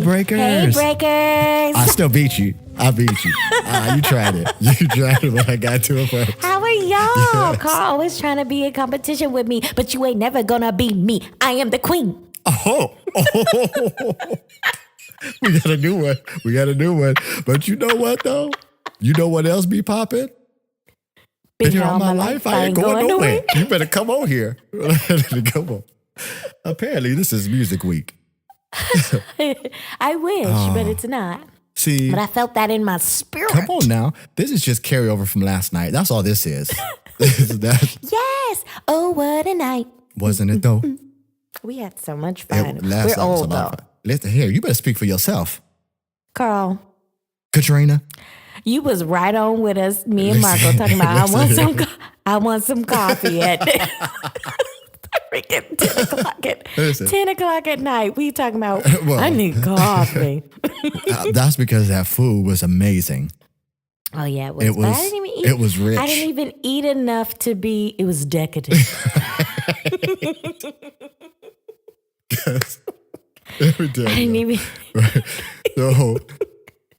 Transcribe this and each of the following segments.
breakers. Hey, breakers. I still beat you. I beat you. You tried it. You tried it, but I got to it first. How are y'all? Yes. Carl always trying to be in competition with me, but you ain't never gonna be me. I am the queen. Oh. We got a new one. But you know what, though? You know what else be popping? Been here all my life. I ain't going nowhere. You better come on here. Come on. Apparently, this is music week. I wish, but it's not. See, But I felt that in my spirit. come on now. This is just carryover from last night. That's all this is. Yes. Oh, what a night. Wasn't it, though? We had so much fun. Last We're night was a old, lot of though. fun. Listen here, you better speak for yourself. Carl, Katrina. you was right on with us, me and Marco, talking about I want some coffee at freaking 10 o'clock at night. We talking about, Well, I need coffee. That's because that food was amazing. Oh, yeah, it was. It But I was. didn't even eat. It was rich. I didn't even eat enough to be, it was decadent. Every day. I didn't even. Right.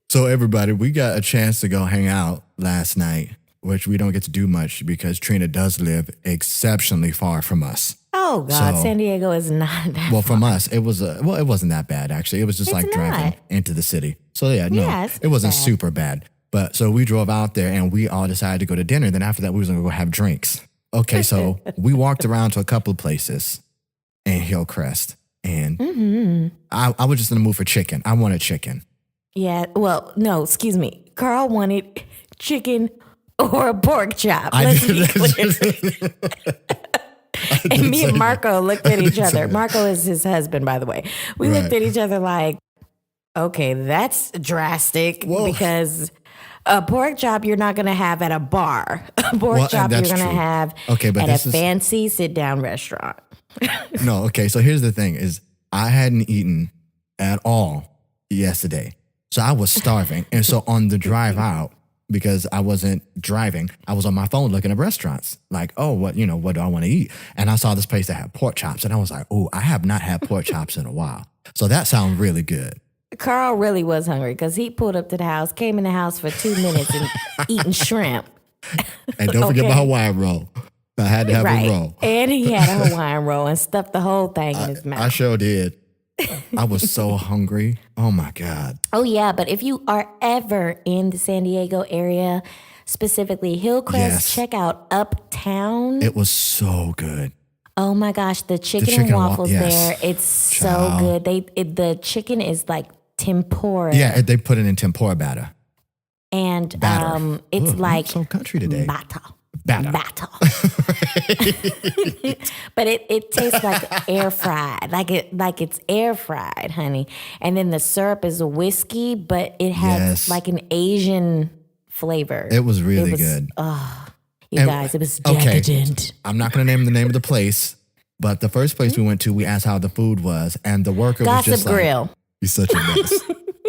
So everybody, we got a chance to go hang out last night, which we don't get to do much because Trina does live exceptionally far from us. Oh, God, So- San Diego is not that. Well, from us, it was it wasn't that bad actually. It was just It's like driving not. into the city. So yeah, no, Yeah, it's it wasn't bad. super bad. But so we drove out there and we all decided to go to dinner. Then after that, we was gonna go have drinks. Okay, so we walked around to a couple of places in Hillcrest, and I was just in the mood for chicken. I wanted chicken. Yeah, well, no, excuse me. Carl wanted chicken or a pork chop. I Let's did be clear. And me and Marco looked at each other. Marco is his husband, by the way. We looked at each other like, okay, that's drastic Whoa. because a pork chop you're not going to have at a bar. A pork chop you're that's going to true. have Okay, but at this a is- fancy sit-down restaurant. No, okay. So here's the thing: is I hadn't eaten at all yesterday, so I was starving, and so on the drive out, because I wasn't driving, I was on my phone looking at restaurants, like, oh, what do I want to eat? And I saw this place that had pork chops, and I was like, oh, I have not had pork chops in a while, so that sounds really good. Carl really was hungry because he pulled up to the house, came in the house for 2 minutes and eating shrimp. And don't forget my Okay. Hawaiian roll. I had to have Right. a roll. And he had a Hawaiian roll and stuffed the whole thing in his mouth. I sure did. I was so hungry. Oh my God. Oh, yeah. But if you are ever in the San Diego area, specifically Hillcrest, Yes. check out Uptown. It was so good. Oh, my gosh. The chicken, chicken and and waffles yes. there, it's so Child. good. The chicken is like tempura. Yeah, they put it in tempura batter. And Batter. it's Ooh, I'm like so country today. batter. Batter. But it tastes like air fried, like it's air fried, honey. And then the syrup is a whiskey, but it has Yes. like an Asian flavor. It was really good. You And- guys, it was okay. decadent. I'm not going to name the name of the place, but the first place we went to, we asked how the food was, and the worker was Gossip just Grill. like, "You're such a mess.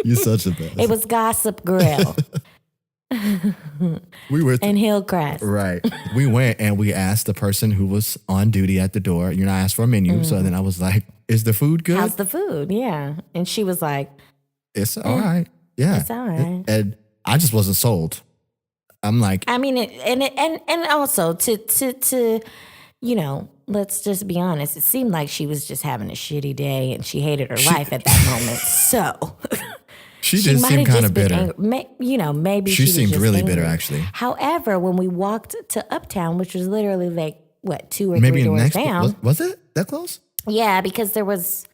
You're such a mess." It was Gossip Grill We were in Hillcrest. right. We went and we asked the person who was on duty at the door. I asked for a menu, so then I was like, "Is the food good?" How's the food? Yeah. And she was like, It's all right. Yeah, It's all right. And I just wasn't sold. I'm like, I mean, and also to let's just be honest. It seemed like she was just having a shitty day and she hated her life at that moment. So she did might seem have kind just of been bitter. angry. Maybe She was seemed just really angry. bitter, actually. However, when we walked to Uptown, which was literally like what 2 or Maybe 3 doors next down, was it that close? yeah, because there was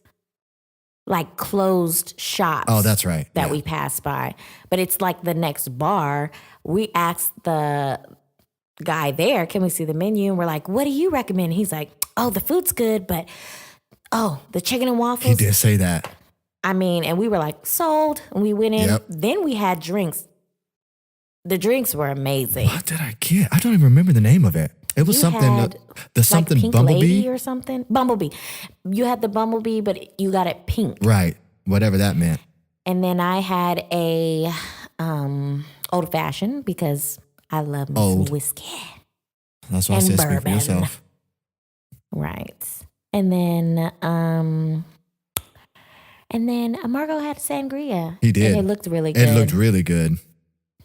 like closed shops. Oh, that's right. That Yeah. we passed by, but it's like the next bar. We asked the guy there, "Can we see the menu?" And we're like, "What do you recommend?" He's like, "Oh, the food's good, but the chicken and He waffles." did say that. I mean, and we were like, sold. And we went in. Yep. Then we had drinks. The drinks were amazing. What did I get? I don't even remember the name of it. It was You something. had, The something like Pink Bumblebee. Lady or something. Bumblebee. You had the Bumblebee, but you got it pink. Right. Whatever that meant. And then I had a old fashioned because I love me some Old. whiskey. That's why I And said speak for bourbon. yourself. Right. And then And then Margot had sangria. He did. And it looked really good. It looked really good.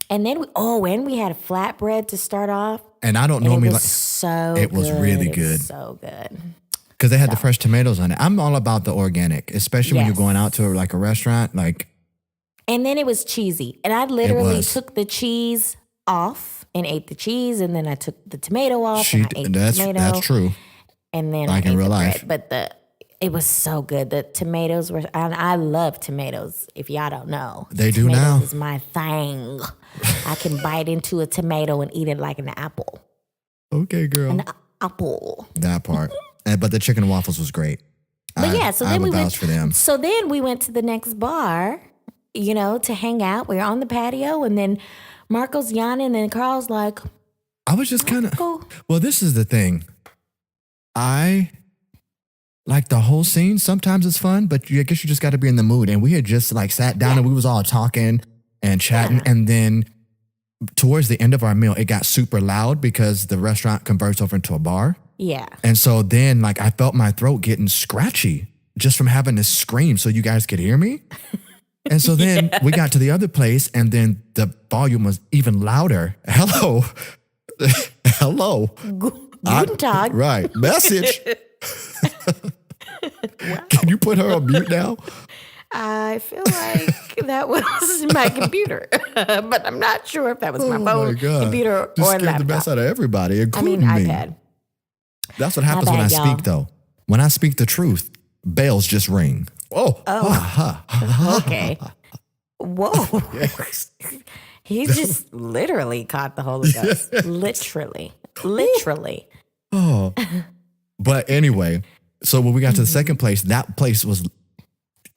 And then we had a flatbread to start off. And I don't And normally it like. was so It was good. really It was good. so good. Because they had the fresh tomatoes on it. I'm all about the organic, especially when you're Yes. going out to like a restaurant. Like, And then it was cheesy. And I literally was. took the cheese off and ate the cheese. And then I took the tomato off and I ate the tomato. that's true. And then Like I in ate real the life. bread. But it was so good. The tomatoes were, and I love tomatoes. If y'all don't know, They do tomatoes now. is my thing. I can bite into a tomato and eat it like an apple. Okay, girl. An apple. That part. But the chicken and waffles was great. But yeah, so I then would we went vouch for them. So then we went to the next bar, to hang out. We were on the patio, and then Marco's yawning, and Carl's like, I was just kind of. "Go." Well, this is the thing. I like the whole scene. Sometimes it's fun, but I guess you just got to be in the mood. And we had just like sat down and we was all talking and chatting. Yeah. And then towards the end of our meal, it got super loud because the restaurant converts over into a bar. Yeah. And so then like I felt my throat getting scratchy just from having to scream so you guys could hear me. And so then we got to the other place and then the volume was even louder. Hello. Hello. Guten Tag. Right. Message. Can you put her on mute now? I feel like that was my computer, but I'm not sure if that was my phone, computer, Just or scared the laptop. mess out of everybody, I including mean, me. iPad. That's what happens when I bad, y'all. speak, though. When I speak the truth, bells just ring. Okay. Whoa. Yes. He just literally caught the Holy Ghost. Literally. Oh. But anyway, so when we got to the second place, that place was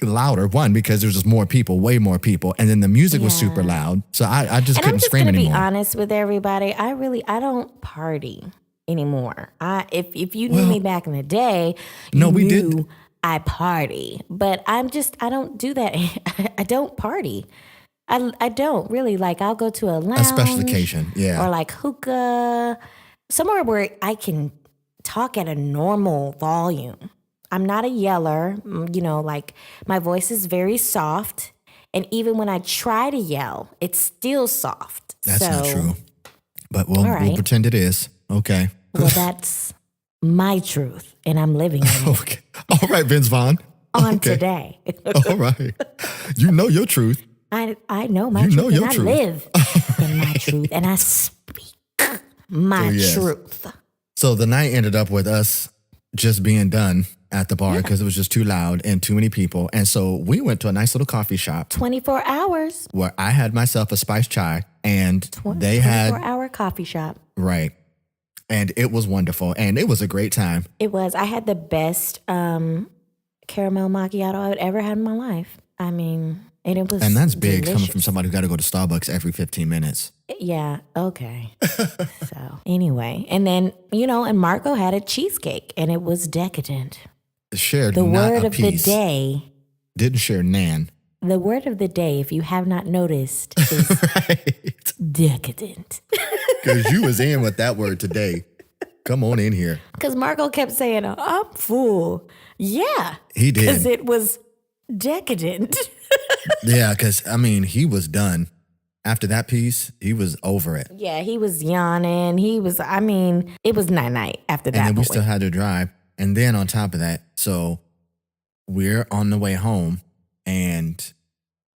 louder. One, because there was just more people, way more people. And then the music was super loud. So I just And couldn't I'm just scream gonna anymore. be honest with everybody. I don't party anymore. If you knew me back in the day, No, you we knew did. I party. But I don't do that. I don't party. I don't really. Like, I'll go to a lounge. A special occasion, yeah. Or like hookah. Somewhere where I can talk at a normal volume. I'm not a yeller. Like my voice is very soft. And even when I try to yell, it's still soft. That's not true. But we'll pretend it is. Okay. Well, that's my truth. And I'm living in it Okay. All right, Vince Vaughn. on today. All right. You know your truth. I know my You truth. know your and truth. I live in my truth. And I speak my yes. truth. So the night ended up with us just being done at the bar because it was just too loud and too many people. And so we went to a nice little coffee shop 24 hours. where I had myself a spiced chai and they 24-hour coffee shop. Right. And it was wonderful. And it was a great time. It was. I had the best caramel macchiato I would ever had in my life. I mean, and it was And that's big delicious. coming from somebody who got to go to Starbucks every 15 minutes. Yeah, okay. So anyway, and then, and Marco had a cheesecake and it was decadent. Shared The not word a of piece. the day, Didn't share nan. the word of the day, if you have not noticed, is Right. decadent. Because you was in with that word today. Come on in here. Because Marco kept saying, I'm full. Yeah. He did. Because it was decadent. Yeah, because, he was done. After that piece, he was over it. Yeah, he was yawning. It was night-night after that. And then we point. still had to drive. And then on top of that, so we're on the way home and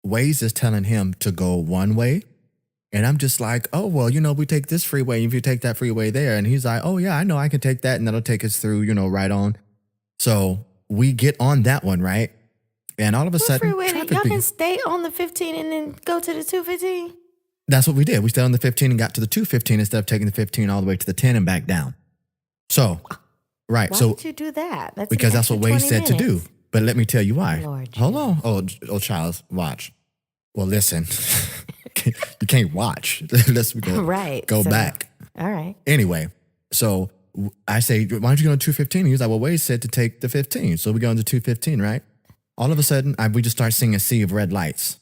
Waze is telling him to go one way. And I'm just like, oh, well, we take this freeway. If you take that freeway there. And he's like, oh, yeah, I know I can take that. And that'll take us through, right on. So we get on that one, right? And all of a sudden, freeway? traffic Y'all can stay on the 15 and then go to the 215? That's what we did. We stayed on the 15 and got to the 215 instead of taking the 15 all the way to the 10 and back down. So, right. Why so did you do that? because that's what Wade said to do. But let me tell you why. Lord Hold on. Oh, Charles, watch. Well, listen, you can't watch. Let's go, go back. All right. Anyway, so I say, why don't you go to 215? He was like, well, Wade said to take the 15. So we go into 215, right? All of a sudden, we just start seeing a sea of red lights.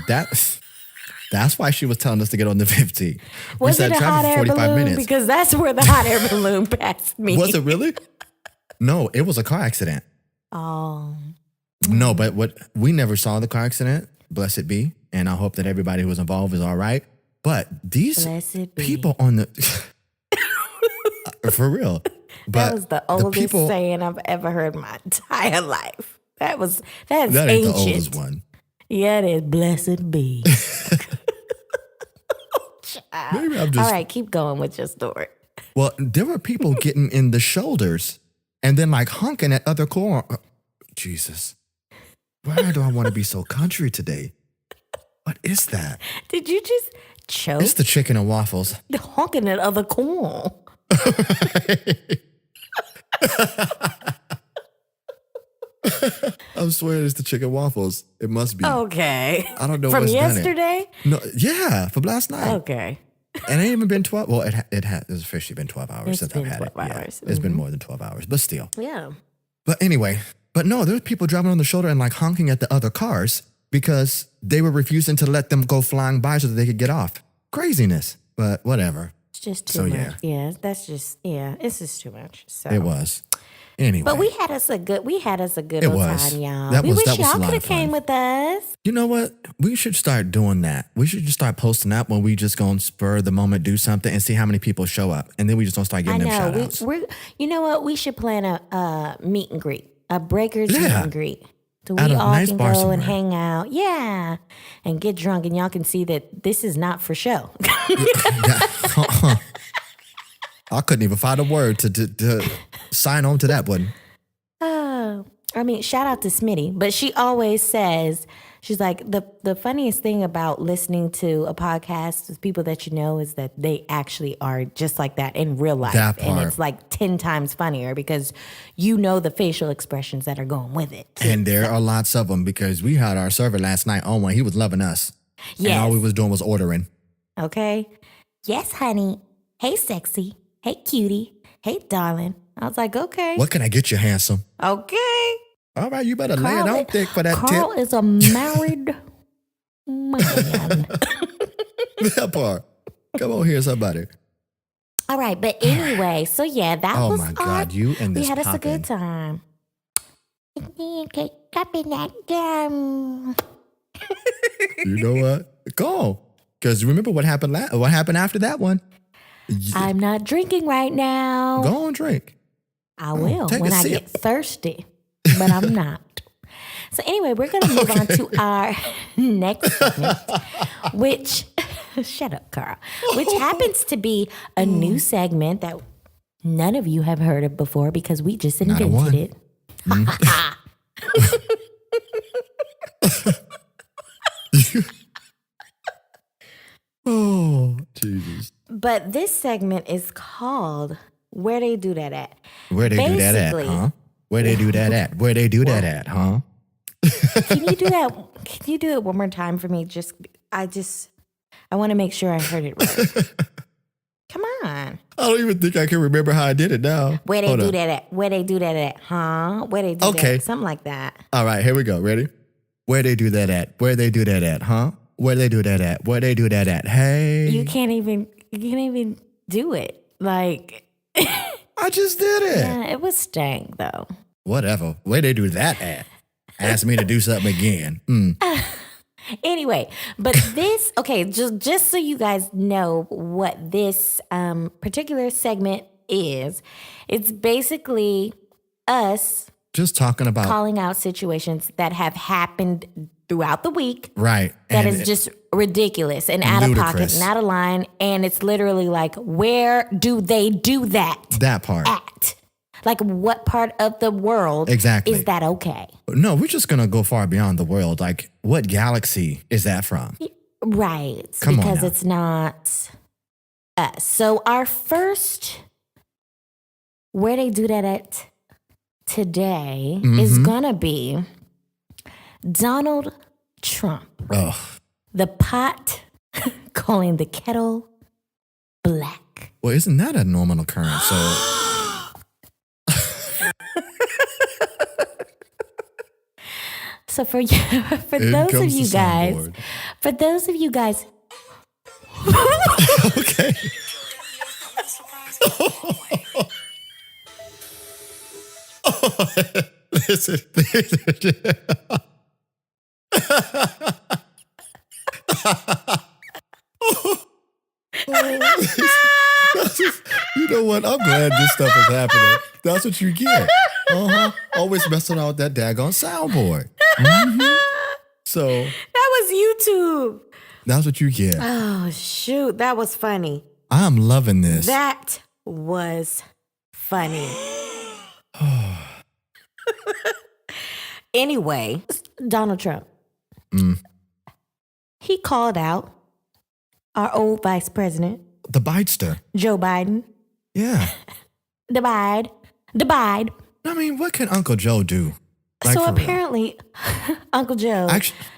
That's why she was telling us to get on the 15. Was it a hot air balloon? Minutes. Because that's where the hot air balloon passed me. Was it really? No, it was a car accident. Oh. No, but what we never saw the car accident. Blessed be, and I hope that everybody who was involved is all right. But these Blessed be. people on the for real. But That was the oldest people, saying I've ever heard in my entire life. That's that ain't ancient. the oldest one. Yeah, it is. Blessed be. Maybe I'm just All right, keep going with your story. Well, there were people getting in the shoulders and then like honking at other car. Jesus. Why do I want to be so country today? What is that? Did you just choke? It's the chicken and waffles. Honking at other corn. I swear it's the chicken waffles. It must be. Okay. I don't know From what's done it. yesterday? No, yeah, from last night. Okay. And it ain't even been 12. Well, it's officially been 12 hours It's since been I've had 12 it. hours. Yeah, it's been more than 12 hours, but still. Yeah. But anyway, but no, there's people driving on the shoulder and like honking at the other cars because they were refusing to let them go flying by so that they could get off. Craziness, but whatever. It's just too much. Yeah, that's just it's just too much. So It was. Anyway. But we had us a good It old was. time, y'all. That We was- wish that was a y'all lot could of have came fun. with us. You know what? We should start doing that. We should just start posting that when we just gonna spur the moment, do something, and see how many people show up, and then we just don't start I getting them know. shout outs. We're you know what? We should plan a meet and greet, a breakers meet Yeah. and greet. So At we a all nice can bar go and somewhere. hang out. Yeah. And get drunk, and y'all can see that this is not for show. I couldn't even find a word to sign on to that one. I mean, shout out to Smitty, but she always says, she's like, the funniest thing about listening to a podcast with people that you know is that they actually are just like that in real life. That And part. it's like 10 times funnier because you know the facial expressions that are going with it. And there are lots of them because we had our server last night on one. He was loving us. And all Yes. we was doing was ordering. Okay. Yes, honey. Hey, sexy. Hey, cutie. Hey, darling. I was like, okay. What can I get you, handsome? Okay. All right, you better lay it Carl- on thick for that Carl tip. is a married man. That part. Come on here, somebody. All right, but anyway, so yeah, that Oh was my God, you and we this had us a popping. good time. Dropping that gum. You know what? Go. Because remember what happened what happened after that one? I'm not drinking right now. Go on, drink. I will take a when I sip. get thirsty, but I'm not. So anyway, we're going to move on to our next segment, which, shut up, Carl, which happens to be a new segment that none of you have heard of before because we just Not a invented one. it. Oh, Jesus. But this segment is called Where They Do That At. Where they do that at, Basically- huh? Where they do that at? Where they do that at, huh? Can you do that? Can you do it one more time for me? I want to make sure I heard it right. Come on. I don't even think I can remember how I did it now. Where they Hold do on. that at? Where they do that at? Huh? Where they do Okay. that? Something like that. All right, here we go. Ready? Where they do that at? Where they do that at, huh? Where they do that at? Where they do that at? Hey. You can't even do it. Like, I just did it. yeah, it was stank though. Whatever. Where they do that at? Ask me to do something again. Anyway, but this, okay, just so you guys know what this particular segment is, it's basically us Just talking about calling out situations that have happened throughout the week right. that and is just ridiculous and out of pocket ludicrous. and out of line. And it's literally like, where do they do that that part. at? Like, what part of the world Exactly. is that okay? No, we're just gonna go far beyond the world. Like, what galaxy is that from? Right. Come on because now. it's not us. So our first where they do that at today Mm-hmm. is gonna be Donald Trump. Oh, The pot calling the kettle black. well, isn't that a normal occurrence? So, So for in those of comes you the guys, soundboard. for those of you guys, Okay. Listen. You know what? I'm glad this stuff is happening. That's what you get. Always messing around with that daggone soundboard. So that was YouTube. That's what you get. Oh, shoot. That was funny. I'm loving this. That was funny. Anyway, Donald Trump. He called out our old vice president. The Bidester. Joe Biden. Yeah. The Bide. I mean, what can Uncle Joe do? So apparently, Uncle Joe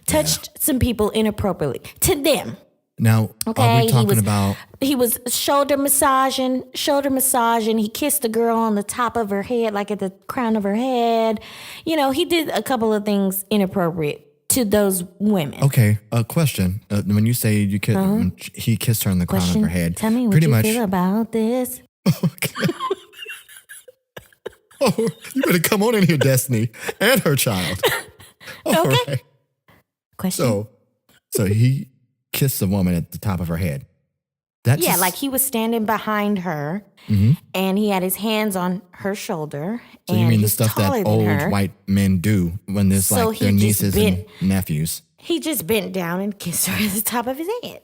touched some people inappropriately. To them. Now, are we talking about... He was shoulder massaging. He kissed the girl on the top of her head, like at the crown of her head. You know, he did a couple of things inappropriate to those women. Okay, a question. When you say when he kissed her on the crown of her head... Tell me what you feel about this. Okay. Oh, you better come on in here, Destiny, and her child. All right. Question. So he kissed the woman at the top of her head. Like he was standing behind her, and he had his hands on her shoulder. So you mean the stuff that old white men do when there's like their nieces and nephews? He just bent down and kissed her at the top of his head.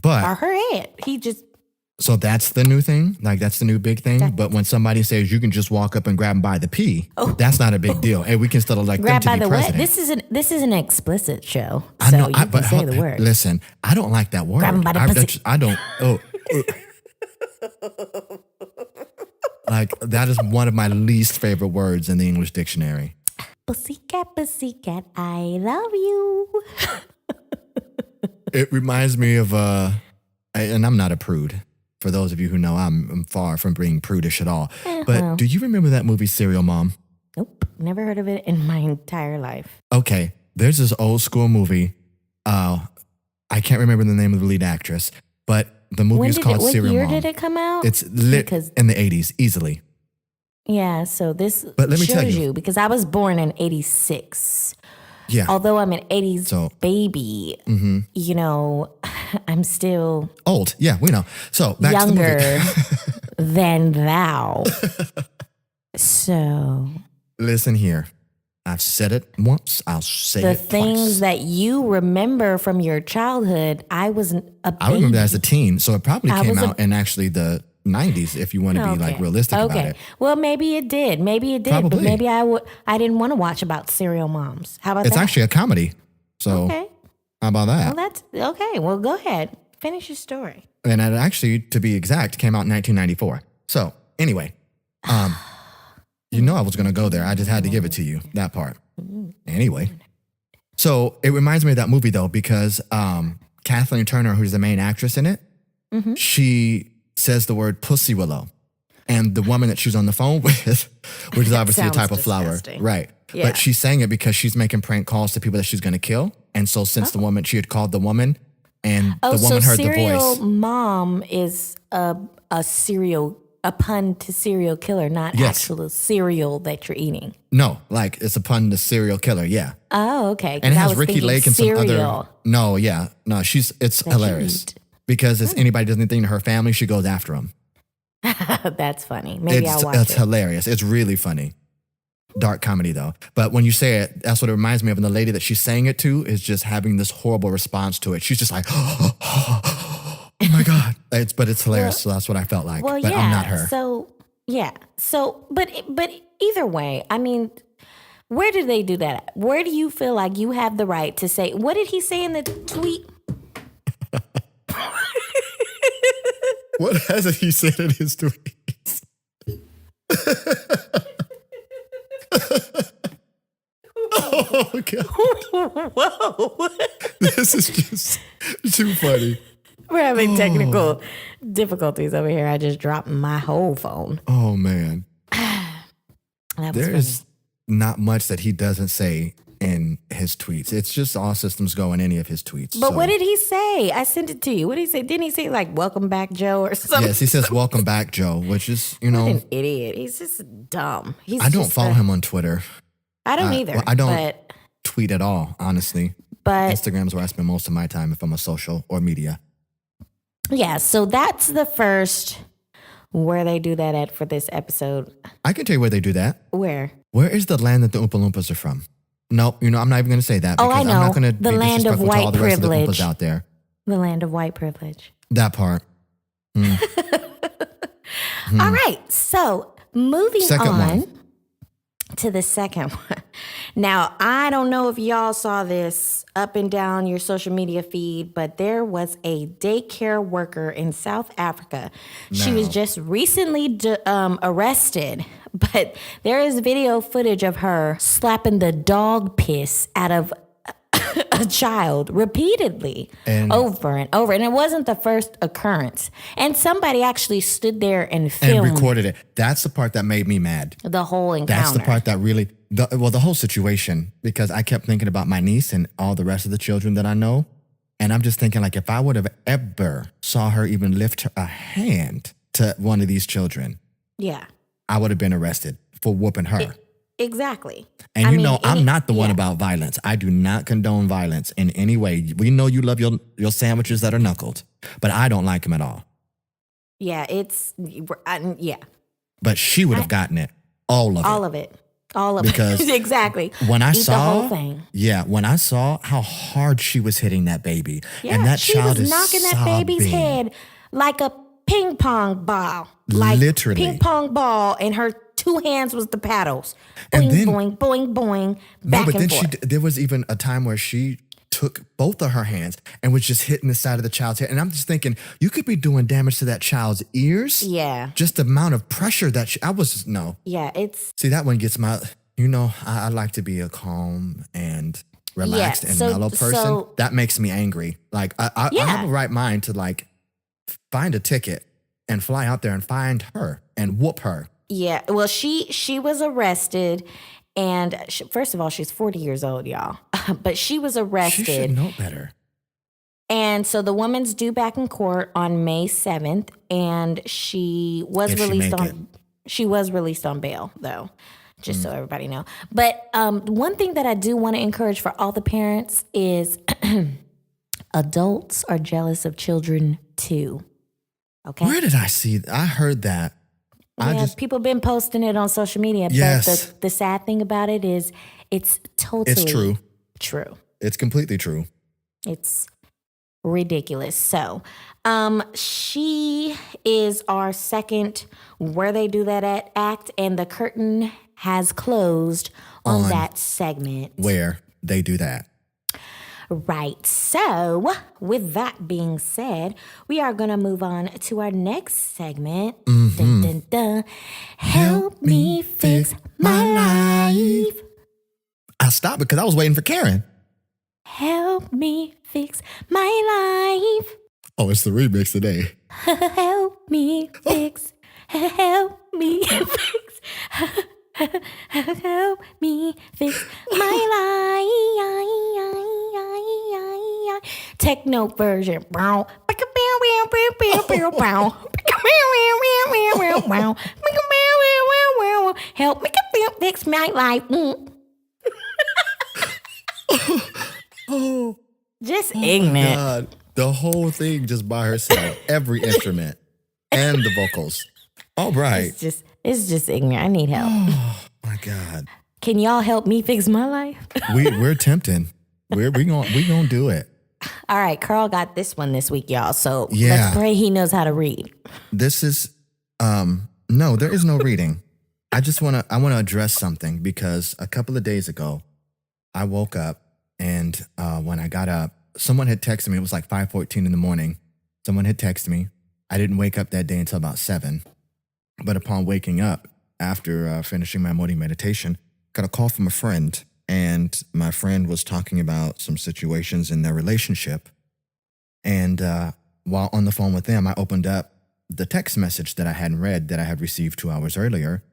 Or her head. So that's the new thing? Like, that's the new big thing? But when somebody says you can just walk up and grab them by the pee, that's not a big deal. And we can still elect them to be president. What? This is an explicit show. I know, you can say the word. Listen, I don't like that word. Grab them by the pussy. I don't. Like, that is one of my least favorite words in the English dictionary. Pussycat, I love you. It reminds me of, and I'm not a prude. For those of you who know, I'm far from being prudish at all. But do you remember that movie Serial Mom? Nope. Never heard of it in my entire life. Okay. There's this old school movie. I can't remember the name of the lead actress, but the movie is called Serial Mom. What year did it come out? It's lit in the 80s, easily. Yeah, so this but let me tell you, because I was born in 86. Yeah. Although I'm an 80s baby, you know, I'm still old. Yeah, we know. So back younger to the movie. than thou. So listen here. I've said it once. I'll say it twice. The things that you remember from your childhood, I was a baby. I remember that as a teen, so it probably came out in actually the 90s, if you want to be like realistic about it. Well, maybe it did. Probably. But maybe I didn't want to watch about serial moms. How about that? It's actually a comedy. So how about that? Well, that's okay. Well, go ahead. Finish your story. And it actually, to be exact, came out in 1994. So anyway, you know I was going to go there. I just had to give it to you, that part. Anyway. So it reminds me of that movie, though, because Kathleen Turner, who's the main actress in it, she says the word pussy willow. And the woman that she's on the phone with, which is obviously a type of flower. Right. Yeah. But she's saying it because she's making prank calls to people that she's going to kill. And so since the woman, she had called the woman and the woman heard the voice. Serial mom is a pun to serial killer, not actual cereal that you're eating. No, like it's a pun to serial killer. Yeah. Oh, okay. And it has Ricky Lake and some other. No, yeah. No, it's hilarious. Because if anybody does anything to her family, she goes after them. That's funny. Maybe I'll watch it. It's hilarious. It's really funny. Dark comedy, though. But when you say it, that's what it reminds me of. And the lady that she's saying it to is just having this horrible response to it. She's just like, oh my God. But it's hilarious. So that's what I felt like. Well, but I'm not her. But either way, I mean, where do they do that? Where do you feel like you have the right to say, what did he say in the tweet? What hasn't he said in his tweets? Oh, God. Whoa. This is just too funny. We're having technical difficulties over here. I just dropped my whole phone. Oh, man. There is not much that he doesn't say in his tweets. It's just all systems go in any of his tweets. But what did he say? I sent it to you. What did he say? Didn't he say like, welcome back, Joe, or something? Yes, he says, welcome back, Joe, which is, What an idiot. He's just dumb. I don't follow him on Twitter. I don't either. Well, I don't but, tweet at all, honestly. but Instagram's where I spend most of my time if I'm a social or media. yeah, so that's the first where they do that at for this episode. I can tell you where they do that. Where? Where is the land that the Oompa Loompas are from? No, I'm not even going to say that because I know. I'm not going to The be land of disrespectful to all white the rest of the privilege. Oompas out there. The land of white privilege. That part. All right, so moving Second on one. to the second one. Now, I don't know if y'all saw this up and down your social media feed, but there was a daycare worker in South Africa. She was just recently arrested, but there is video footage of her slapping the dog piss out of a child repeatedly over and over. And it wasn't the first occurrence. And somebody actually stood there and filmed And recorded it. That's the part that made me mad. the whole encounter. That's the part that really, the whole situation, because I kept thinking about my niece and all the rest of the children that I know. And I'm just thinking, like, if I would have ever saw her even lift a hand to one of these children, Yeah. I would have been arrested for whooping her. Exactly. And I'm not the one about violence. I do not condone violence in any way. We know you love your sandwiches that are knuckled, but I don't like them at all. Yeah, yeah. But she would have gotten it, all of it. All of Because it. Exactly. When I Eat saw, the whole thing. Yeah, when I saw how hard she was hitting that baby, Yeah, and that she child was is knocking that baby's sobbing. head like a ping pong ball. Like Literally. ping pong ball, and her two hands was the paddles. And Boing, then- boing, boing, boing, back and forth. There was even a time where she took both of her hands and was just hitting the side of the child's head. And I'm just thinking, you could be doing damage to that child's ears. Yeah. Just the amount of pressure that no. Yeah, it's... See, that one gets my, I like to be a calm and relaxed and mellow person. So, that makes me angry. Like, I have a right mind to, like, find a ticket and fly out there and find her and whoop her. yeah, well, she was arrested, and first of all, she's 40 years old, y'all. But she was arrested. She should know better. And so the woman's due back in court on May 7th, and she was released on bail, though, just so everybody know. But one thing that I do want to encourage for all the parents is adults are jealous of children too. Okay? Where did I see? I heard that. Yeah, people been posting it on social media. Yes. But the sad thing about it is it's totally true. True. It's completely true. It's ridiculous. So, she is our second Where They Do That at act, and the curtain has closed on that segment. Where they do that. Right. So, with that being said, we are going to move on to our next segment. Dun, dun, dun. Help me fix my life. I stopped because I was waiting for Karen. Help me fix my life. Oh, it's the remix today. Help me fix. Help me fix. Help me fix my life. Techno version. Help me fix my life. Just ignorant. God, the whole thing just by herself, every instrument and the vocals. All right. It's just ignorant. I need help. Oh my God. Can y'all help me fix my life? We're tempting. We gonna do it. All right, Karl got this one this week, y'all. So Yeah. let's pray he knows how to read. This is no, there is no reading. I want to address something because a couple of days ago, I woke up and when I got up, someone had texted me. It was like 5:14 in the morning. Someone had texted me. I didn't wake up that day until about 7. But upon waking up, after finishing my morning meditation, got a call from a friend. And my friend was talking about some situations in their relationship. And while on the phone with them, I opened up the text message that I hadn't read that I had received 2 hours earlier.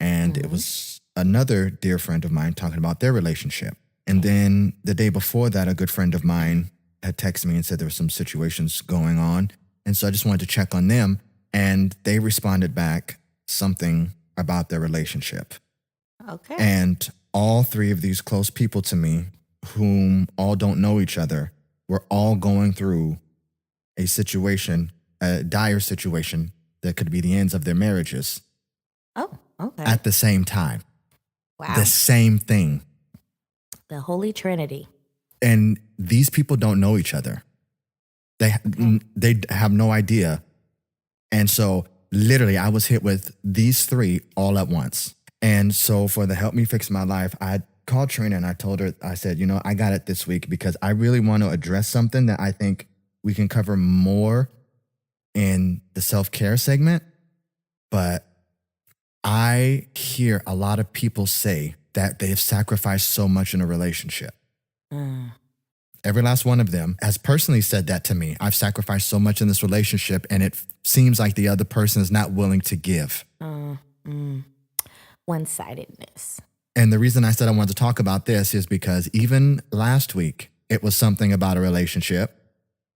And it was another dear friend of mine talking about their relationship. And then the day before that, a good friend of mine had texted me and said there were some situations going on. And so I just wanted to check on them. And they responded back something about their relationship. Okay. And all three of these close people to me, whom all don't know each other, were all going through a situation, a dire situation that could be the ends of their marriages. Oh, okay. At the same time. Wow. The same thing. The Holy Trinity. And these people don't know each other. They have no idea. And so literally I was hit with these three all at once. And so for the Help Me Fix My Life, I called Trina and I told her, I said, I got it this week because I really want to address something that I think we can cover more in the self-care segment. But I hear a lot of people say that they've sacrificed so much in a relationship. Every last one of them has personally said that to me. I've sacrificed so much in this relationship and it seems like the other person is not willing to give. One-sidedness. And the reason I said I wanted to talk about this is because even last week, it was something about a relationship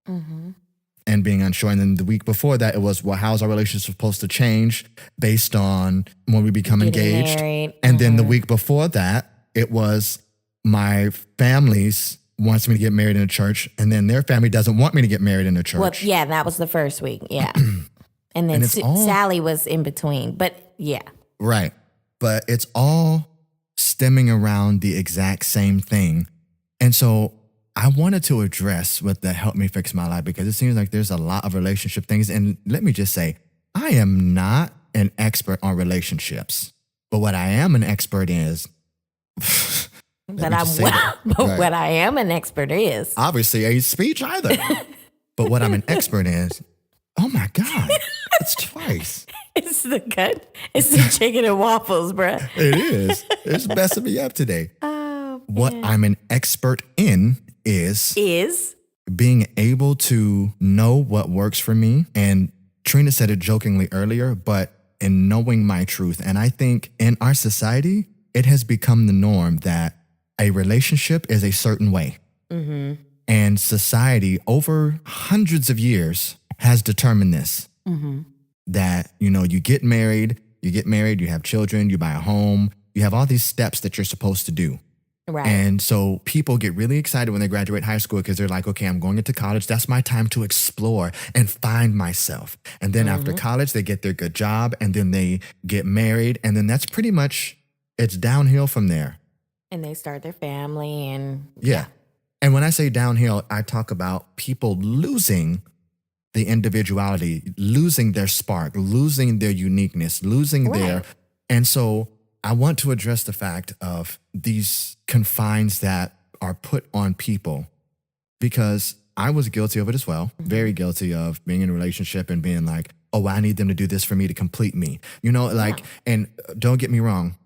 and being unsure. And then the week before that, it was, well, how's our relationship supposed to change based on when we become engaged? Married. And then the week before that, it was my family's wants me to get married in a church, and then their family doesn't want me to get married in a church. Well, yeah, that was the first week. Yeah. And then Sally was in between. But yeah. Right. But it's all stemming around the exact same thing. And so I wanted to address with the Help Me Fix My Life because it seems like there's a lot of relationship things. And let me just say, I am not an expert on relationships. But what I am an expert is... What I am an expert is... Obviously, a speech either. But what I'm an expert is... Oh my God, it's twice. It's the gut. It's the chicken and waffles, bruh. It is. It's messing me up today. Oh, what I'm an expert in is being able to know what works for me. And Trina said it jokingly earlier, but in knowing my truth. And I think in our society, it has become the norm that a relationship is a certain way. And society over hundreds of years has determined this, that, you get married, you have children, you buy a home, you have all these steps that you're supposed to do. Right. And so people get really excited when they graduate high school because they're like, okay, I'm going into college. That's my time to explore and find myself. And then after college, they get their good job and then they get married. And then that's pretty much, it's downhill from there. And they start their family and... Yeah. And when I say downhill, I talk about people losing the individuality, losing their spark, losing their uniqueness, losing their... And so I want to address the fact of these confines that are put on people because I was guilty of it as well, very guilty of being in a relationship and being like, oh, I need them to do this for me to complete me. And don't get me wrong,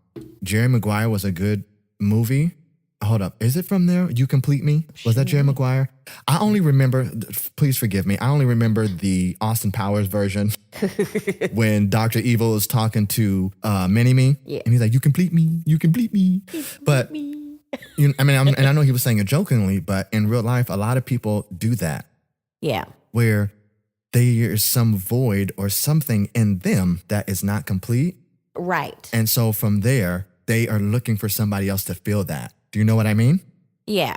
Jerry Maguire was a good movie. Hold up. Is it from there? You Complete Me? Was that Jerry Maguire? I only remember, please forgive me, I only remember the Austin Powers version when Dr. Evil is talking to Mini-Me. Yeah. And he's like, you complete me, you complete me. But, and I know he was saying it jokingly, but in real life, a lot of people do that. Yeah. Where there's some void or something in them that is not complete. Right. And so from there, they are looking for somebody else to fill that. Do you know what I mean? Yeah.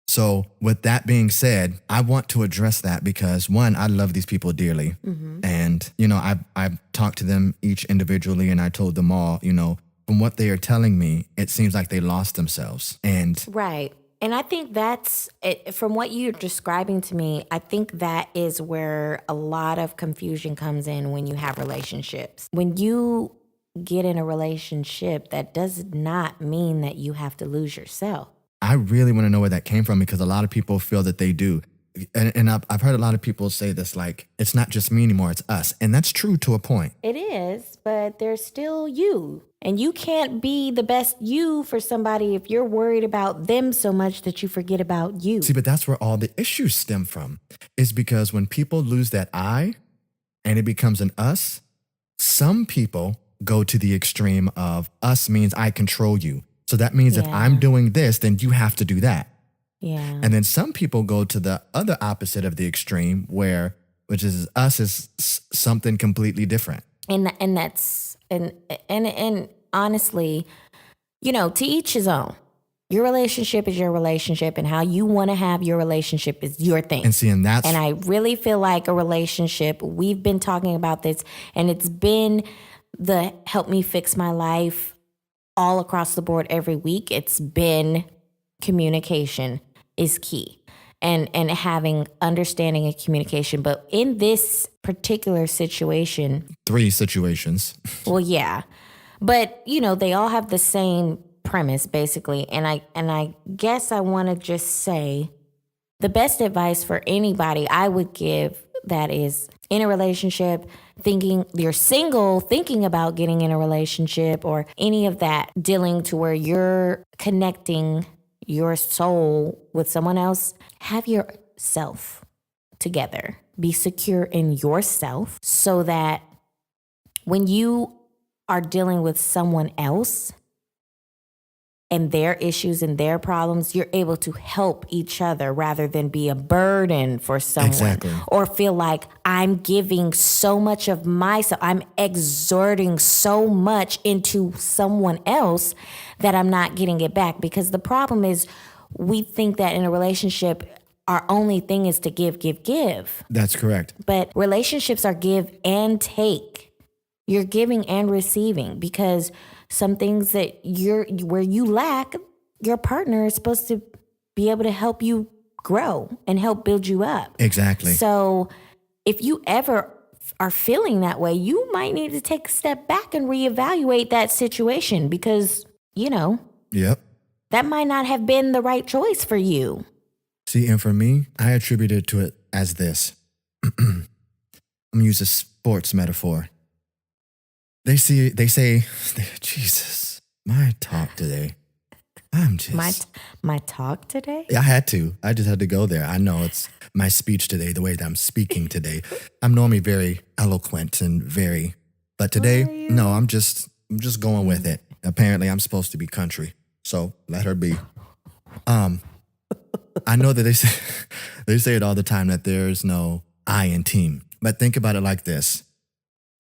So with that being said, I want to address that because one, I love these people dearly. And, I've talked to them each individually and I told them all, from what they are telling me, it seems like they lost themselves. And right. And I think that's, from what you're describing to me, I think that is where a lot of confusion comes in when you have relationships. When you get in a relationship, that does not mean that you have to lose yourself. I really want to know where that came from because a lot of people feel that they do. And I've heard a lot of people say this, like, it's not just me anymore, it's us. And that's true to a point. It is, but there's still you. And you can't be the best you for somebody if you're worried about them so much that you forget about you. See, but that's where all the issues stem from, is because when people lose that I and it becomes an us, some people go to the extreme of us means I control you. So that means if I'm doing this, then you have to do that. Yeah. And then some people go to the other opposite of the extreme which is us is something completely different. And that's, and honestly, to each his own. Your relationship is your relationship, and how you want to have your relationship is your thing. And I really feel like a relationship, we've been talking about this, and it's been the help me fix my life all across the board every week. It's been communication is key. And having understanding and communication. But in this particular situation. 3 situations. Well, yeah. But, they all have the same premise, basically. And I guess I want to just say the best advice for anybody I would give that is in a relationship, you're single, thinking about getting in a relationship or any of that, dealing to where you're connecting your soul with someone else, have yourself together. Be secure in yourself so that when you are dealing with someone else and their issues and their problems, you're able to help each other rather than be a burden for someone. Exactly. Or feel like I'm giving so much of myself, I'm exerting so much into someone else that I'm not getting it back. Because the problem is we think that in a relationship, our only thing is to give. That's correct. But relationships are give and take. You're giving and receiving, because some things that where you lack, your partner is supposed to be able to help you grow and help build you up. Exactly. So if you ever are feeling that way, you might need to take a step back and reevaluate that situation, because, Yep. that might not have been the right choice for you. See, and for me, I attributed to it as this. I'm going to use a sports metaphor. They say, Jesus, my talk today. I'm just... My talk today? I had to. I just had to go there. I know it's my speech today, the way that I'm speaking today. I'm normally very eloquent and but today, no, I'm just going with it. Apparently, I'm supposed to be country, so let her be. I know that they say it all the time that there's no I in team. But think about it like this.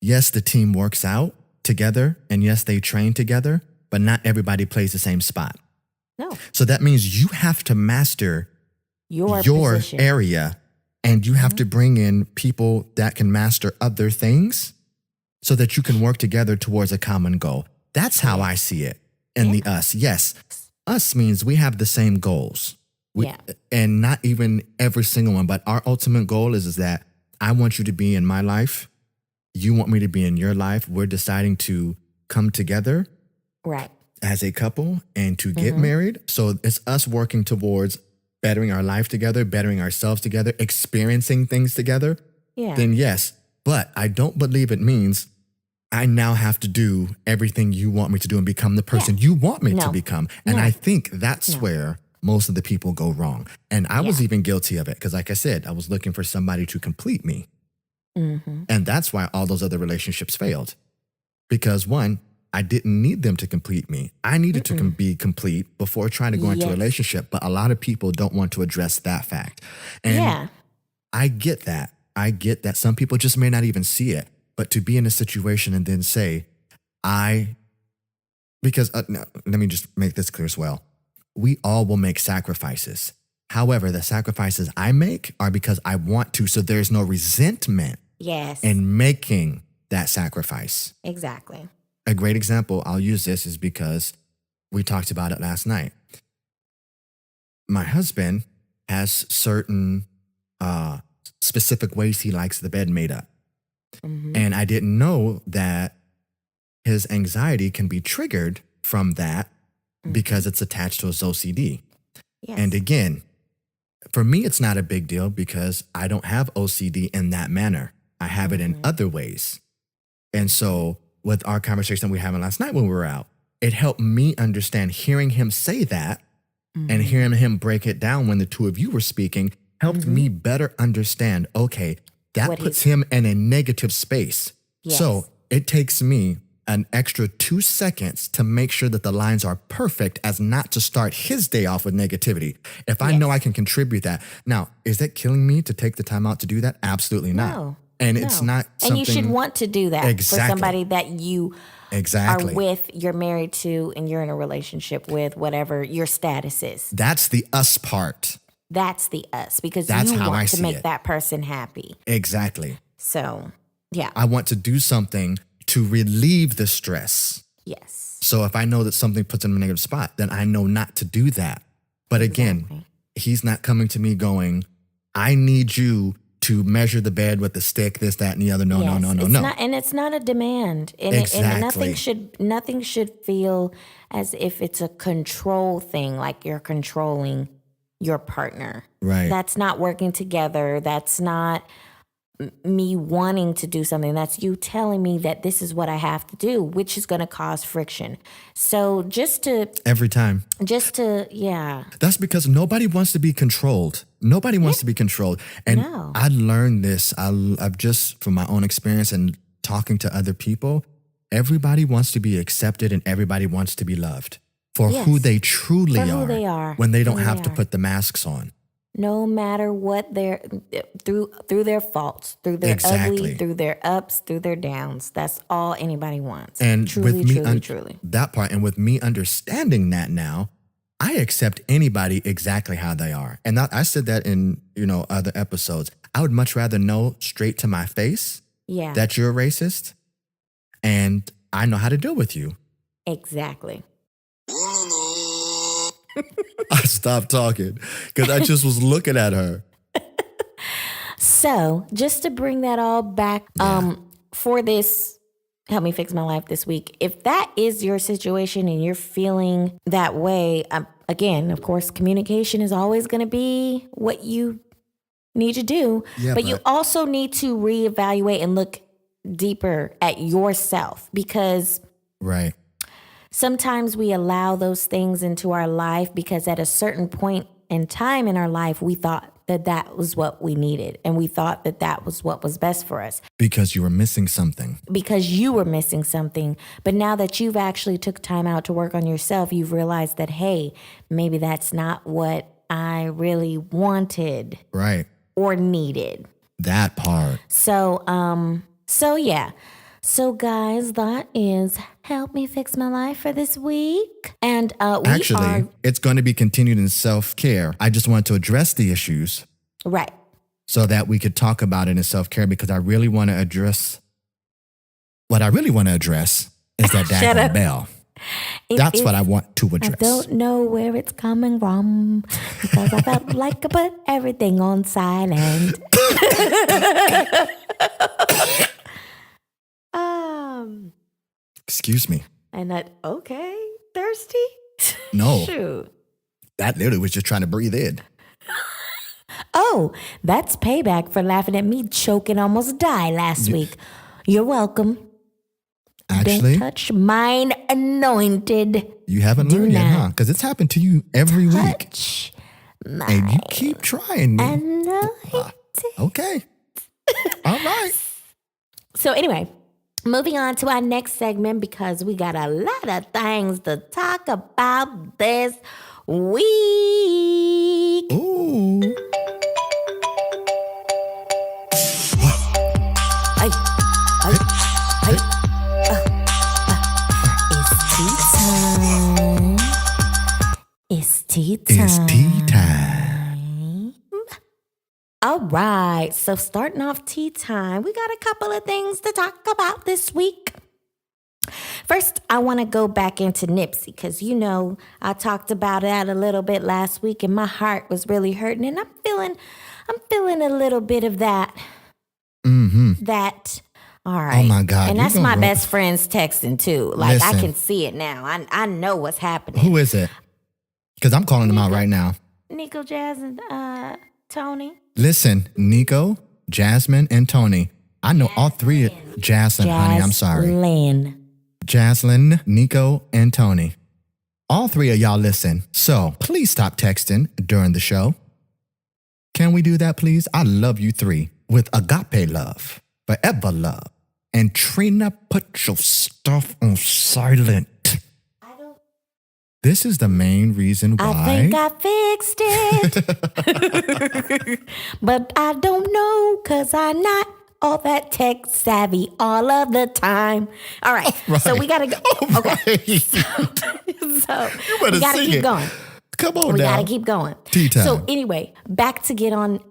Yes, the team works out together, and yes, they train together, but not everybody plays the same spot. No. So that means you have to master your position. area, and you have to bring in people that can master other things so that you can work together towards a common goal. That's how I see it in the us. Yes, us means we have the same goals. And not even every single one, but our ultimate goal is that I want you to be in my life. You want me to be in your life. We're deciding to come together as a couple and to get married. So it's us working towards bettering our life together, bettering ourselves together, experiencing things together. Yeah. Then yes, but I don't believe it means I now have to do everything you want me to do and become the person you want me to become. And I think that's where most of the people go wrong. And I was even guilty of it because, like I said, I was looking for somebody to complete me. Mm-hmm. And that's why all those other relationships failed. Because one, I didn't need them to complete me. I needed to be complete before trying to go into a relationship. But a lot of people don't want to address that fact. And I get that. I get that some people just may not even see it. But to be in a situation and then say, because no, let me just make this clear as well. We all will make sacrifices. However, the sacrifices I make are because I want to, so there's no resentment in making that sacrifice. Exactly. A great example, I'll use this, is because we talked about it last night. My husband has certain specific ways he likes the bed made up. Mm-hmm. And I didn't know that his anxiety can be triggered from that because it's attached to his OCD. Yes. And again, for me, it's not a big deal because I don't have OCD in that manner. I have it in other ways. And so with our conversation we were having last night when we were out, it helped me understand hearing him say that and hearing him break it down when the two of you were speaking helped me better understand, okay, that puts him in a negative space. Yes. So it takes me an extra 2 seconds to make sure that the lines are perfect as not to start his day off with negativity. If I know I can contribute that. Now, is that killing me to take the time out to do that? Absolutely not. No. And it's not something... And you should want to do that for somebody that you are with, you're married to, and you're in a relationship with, whatever your status is. That's the us part. That's the us, because That's you how want I to see make it. that person happy. Exactly. So, yeah. I want to do something to relieve the stress. Yes. So if I know that something puts him in a negative spot, then I know not to do that. But again, he's not coming to me going, I need you to measure the bed with the stick, this, that, and the other. No. And it's not a demand. And nothing should feel as if it's a control thing, like you're controlling your partner. Right. That's not working together. That's not me wanting to do something. That's you telling me that this is what I have to do, which is going to cause friction. So every time. That's because nobody wants to be controlled. Nobody wants to be controlled. And I learned this. I've just, from my own experience and talking to other people, everybody wants to be accepted and everybody wants to be loved for who they truly are when they don't have to put the masks on. No matter what they're through their faults, through their ugly, through their ups, through their downs. That's all anybody wants. And truly, with me, truly. That part, and with me understanding that now, I accept anybody exactly how they are. And I said that in, other episodes. I would much rather know straight to my face that you're a racist and I know how to deal with you. Exactly. I stopped talking because I just was looking at her. So just to bring that all back for this Help Me Fix My Life this week, if that is your situation and you're feeling that way, again, of course, communication is always going to be what you need to do. Yeah, but you also need to reevaluate and look deeper at yourself because sometimes we allow those things into our life because at a certain point in time in our life, we thought that was what we needed. And we thought that was what was best for us. Because you were missing something. But now that you've actually took time out to work on yourself, you've realized that, hey, maybe that's not what I really wanted. Right. Or needed. That part. So yeah. So, guys, that is Help Me Fix My Life for this week. And it's going to be continued in self-care. I just wanted to address the issues. Right. So that we could talk about it in self-care because I really want to address... What I really want to address is that daggone bell. That's what I want to address. I don't know where it's coming from because I felt like I put everything on silent. Excuse me. And okay, thirsty? No. Shoot. That literally was just trying to breathe in. Oh, that's payback for laughing at me choking almost die last week. You're welcome. Actually, don't touch mine anointed. You haven't learned yet, huh? Because it's happened to you every week. And you keep trying. Anointed. Okay. All right. So anyway, moving on to our next segment because we got a lot of things to talk about this week. Ooh. It's tea time. All right. So starting off tea time, we got a couple of things to talk about this week. First, I want to go back into Nipsey because, I talked about that a little bit last week and my heart was really hurting and I'm feeling a little bit of that. Mm-hmm. That. All right. Oh my God. And that's my best friend's texting too. Like Listen. I can see it now. I know what's happening. Who is it? Because I'm calling them out right now. Nico, Jazz, and Tony. Listen, Nico, Jasmine, and Tony. I know all three. Jaslyn, honey, I'm sorry. Jaslyn, Nico, and Tony. All three of y'all listen. So please stop texting during the show. Can we do that, please? I love you three with agape love, forever love. And Trina, put your stuff on silent. This is the main reason why. I think I fixed it. But I don't know because I'm not all that tech savvy all of the time. All right. So we got to go. Okay. So we got to keep going. Come on we now. We got to keep going. Tea time. So anyway, back to get on.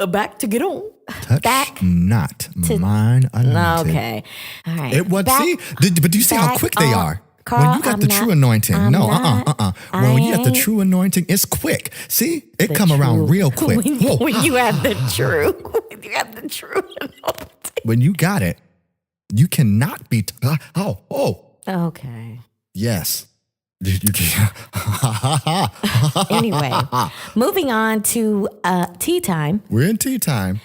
Back to get on. Touch back not to, mine anointed. Okay. All right. It was, but do you see how quick they are? Carl, when you got true anointing. When you got the true anointing, it's quick. See? It come around real quick. when you have the true anointing. When you got it, you cannot be. Okay. Yes. Anyway, moving on to tea time. We're in tea time.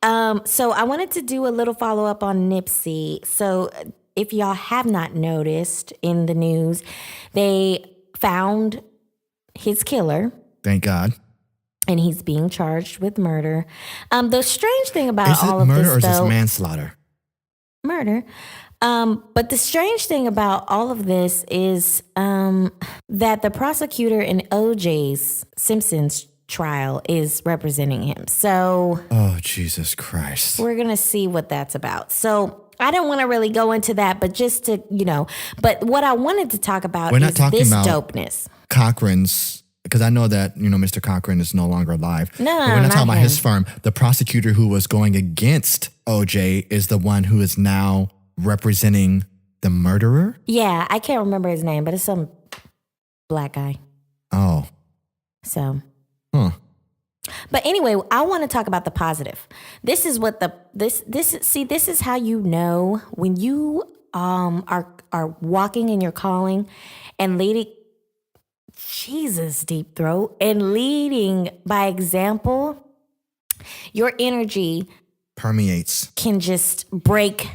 So I wanted to do a little follow up on Nipsey. So if y'all have not noticed in the news, they found his killer. Thank God. And he's being charged with murder. The strange thing about all of this, murder or is this manslaughter? Murder. But the strange thing about all of this is that the prosecutor in O.J. Simpson's trial is representing him. So, oh, Jesus Christ. We're going to see what that's about. So I don't want to really go into that, but just to, but what I wanted to talk about is this dopeness. Cochran's, because I know that, Mr. Cochran is no longer alive. No, we're not talking about him. his firm. The prosecutor who was going against O.J. is the one who is now representing the murderer? Yeah, I can't remember his name, but it's some black guy. Oh. So. Huh. But anyway, I want to talk about the positive. This is what this is how you know when you are walking in your calling and leading Jesus, deep throat, and leading by example, your energy permeates. Can just break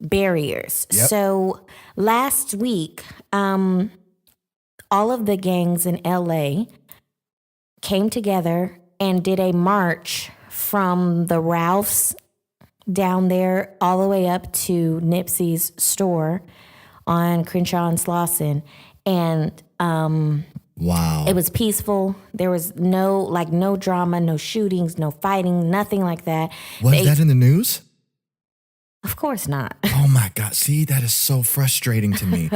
barriers. Yep. So last week, all of the gangs in LA came together and did a march from the Ralphs down there all the way up to Nipsey's store on Crenshaw and Slauson. And wow. It was peaceful. There was no drama, no shootings, no fighting, nothing like that. Was that in the news? Of course not. Oh my God. See, that is so frustrating to me.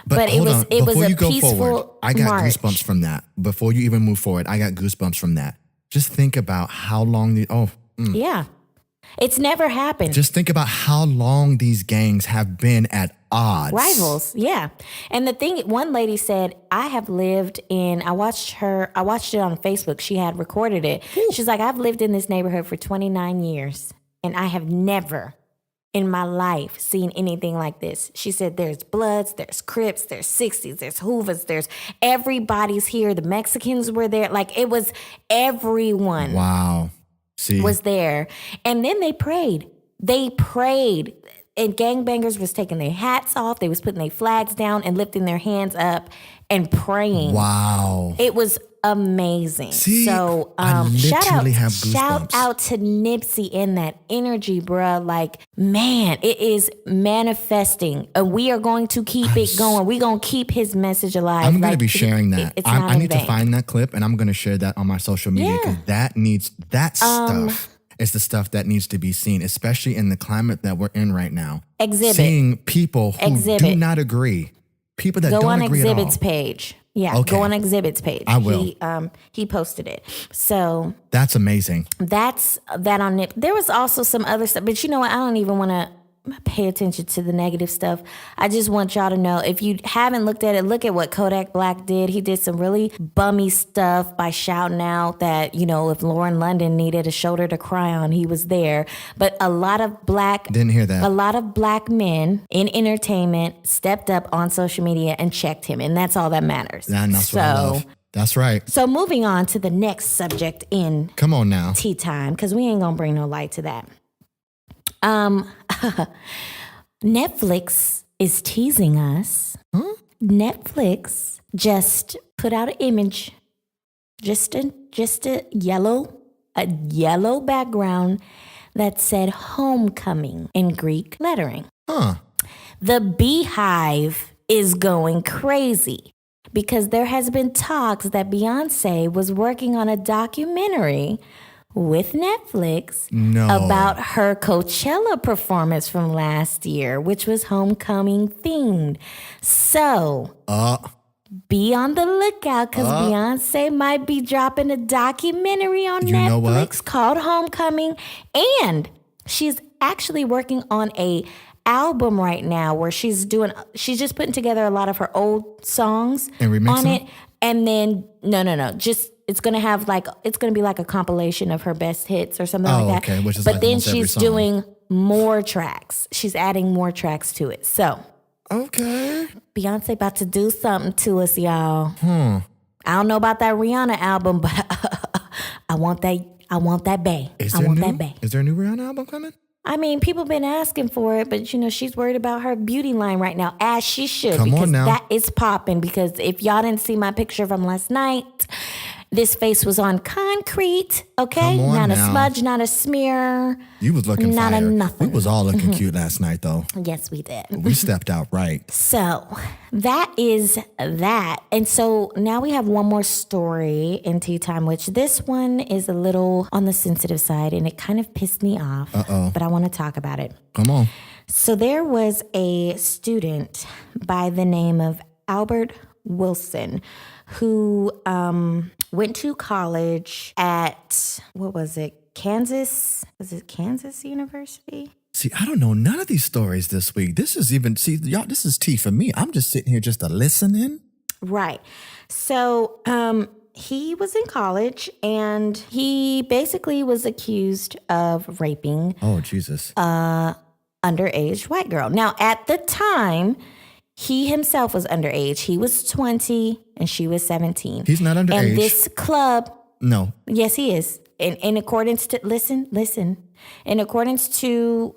But it was a peaceful forward, I got march. Goosebumps from that. Before you even move forward, I got goosebumps from that. Just think about how long Yeah. It's never happened. Just think about how long these gangs have been at odds. Rivals, yeah. And the thing, one lady said, I watched it on Facebook. She had recorded it. Ooh. She's like, I've lived in this neighborhood for 29 years and I have never in my life seen anything like this. She said, there's Bloods, there's Crips, there's 60s, there's Hoovers, there's everybody's here. The Mexicans were there. Like it was everyone. Wow. See? Was there. And then they prayed. And gangbangers was taking their hats off. They was putting their flags down and lifting their hands up and praying. Wow. It was amazing. See, so shout out to Nipsey and that energy, bruh. Like, man, it is manifesting. And we are going to keep it going. We're going to keep his message alive. I'm going to be sharing that. I need to find that clip and I'm going to share that on my social media because that stuff is the stuff that needs to be seen, especially in the climate that we're in right now. Exhibit. Seeing people who do not agree. People that don't agree at all. Go on Exhibit's page. Yeah, okay. Go on Exhibit's page. I will. He posted it. So that's amazing. That's that on Nip. There was also some other stuff, but you know what? I don't even want to pay attention to the negative stuff. I just want y'all to know, if you haven't looked at it, look at what Kodak Black did. He did some really bummy stuff by shouting out that, if Lauren London needed a shoulder to cry on, he was there. But a lot of didn't hear that. A lot of black men in entertainment stepped up on social media and checked him, and that's all that matters. And that's what I love. That's right. So moving on to the next subject in Come on now. Tea time, because we ain't gonna bring no light to that. Netflix is teasing us. Huh? Netflix just put out an image, just a yellow background that said homecoming in Greek lettering. Huh. The Beehive is going crazy because there has been talks that Beyonce was working on a documentary with Netflix No. about her Coachella performance from last year, which was homecoming themed. So be on the lookout because Beyonce might be dropping a documentary on Netflix called Homecoming. And she's actually working on a album right now where she's just putting together a lot of her old songs and on it. And then no. Just it's gonna be like a compilation of her best hits or something like that. Okay, which is but like then almost every she's song. doing more tracks. She's adding more tracks to it. So okay. Beyonce about to do something to us, y'all. I don't know about that Rihanna album, but I want that bae. Is I want that bae. Is there a new Rihanna album coming? I mean, people been asking for it, but she's worried about her beauty line right now, as she should. Come because on now. that is popping. Because if y'all didn't see my picture from last night, this face was on concrete, okay? Come on not now. a smudge, not a smear. You was looking not fire. a nothing. We was all looking cute last night, though. Yes, we did. We stepped out right. So that is that. And so now we have one more story in Tea Time, which this one is a little on the sensitive side, and it kind of pissed me off. But I want to talk about it. Come on. So there was a student by the name of Albert Wilson who went to college at, Kansas? Was it Kansas University? See, I don't know none of these stories this week. This is y'all, this is tea for me. I'm just sitting here just to listen in. Right. So he was in college and he basically was accused of raping Oh, Jesus. underage white girl. Now, at the time, he himself was underage. He was 20 and she was 17. He's not underage. And this club, No. yes, he is. In accordance to, listen. In accordance to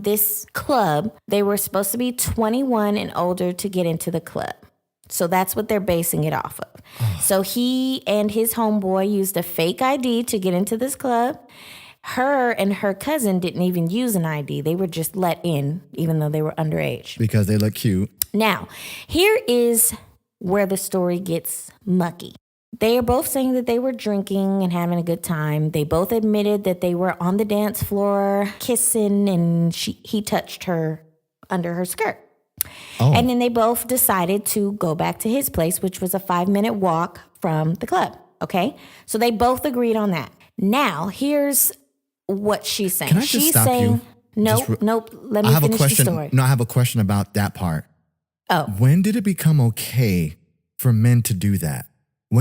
this club, they were supposed to be 21 and older to get into the club. So that's what they're basing it off of. So he and his homeboy used a fake ID to get into this club. Her and her cousin didn't even use an ID. They were just let in, even though they were underage. Because they look cute. Now, here is where the story gets mucky. They are both saying that they were drinking and having a good time. They both admitted that they were on the dance floor kissing and he touched her under her skirt. Oh. And then they both decided to go back to his place, which was a 5-minute walk from the club. Okay? So they both agreed on that. Now, here's what she's saying. Can I just she's stop saying, you? Nope. Let me finish the story. No, I have a question about that part. Oh. When did it become okay for men to do that?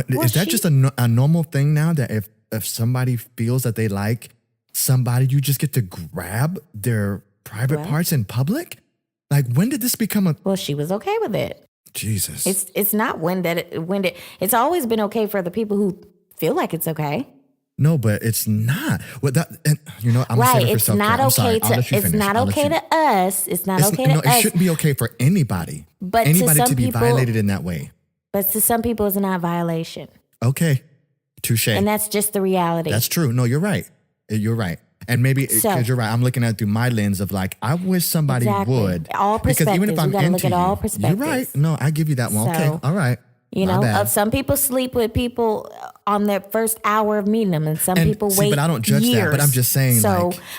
Is that just a normal thing now that if somebody feels that they like somebody, you just get to grab their private parts in public? Like, when did this become a... Well, she was okay with it. Jesus. It's not it's always been okay for the people who feel like it's okay. No, but it's not. Well, I'm right. gonna save it for It's self-care. not I'm okay sorry. I'll let you it's finish. not I'll let okay you- to us. It's not okay to us. It shouldn't be okay for anybody. But to anybody some to be people- violated in that way. But to some people, it's not a violation. Okay. Touche. And that's just the reality. That's true. No, you're right. You're right. And maybe because you're right, I'm looking at it through my lens of like, I wish somebody would. All Because even if perspectives. I'm We gotta into look at all you, perspectives. you're right. No, I give you that one. Okay. So, All right. You My know, bad. some people sleep with people on their first hour of meeting them, and some people wait. But I don't judge years. that. But I'm just saying.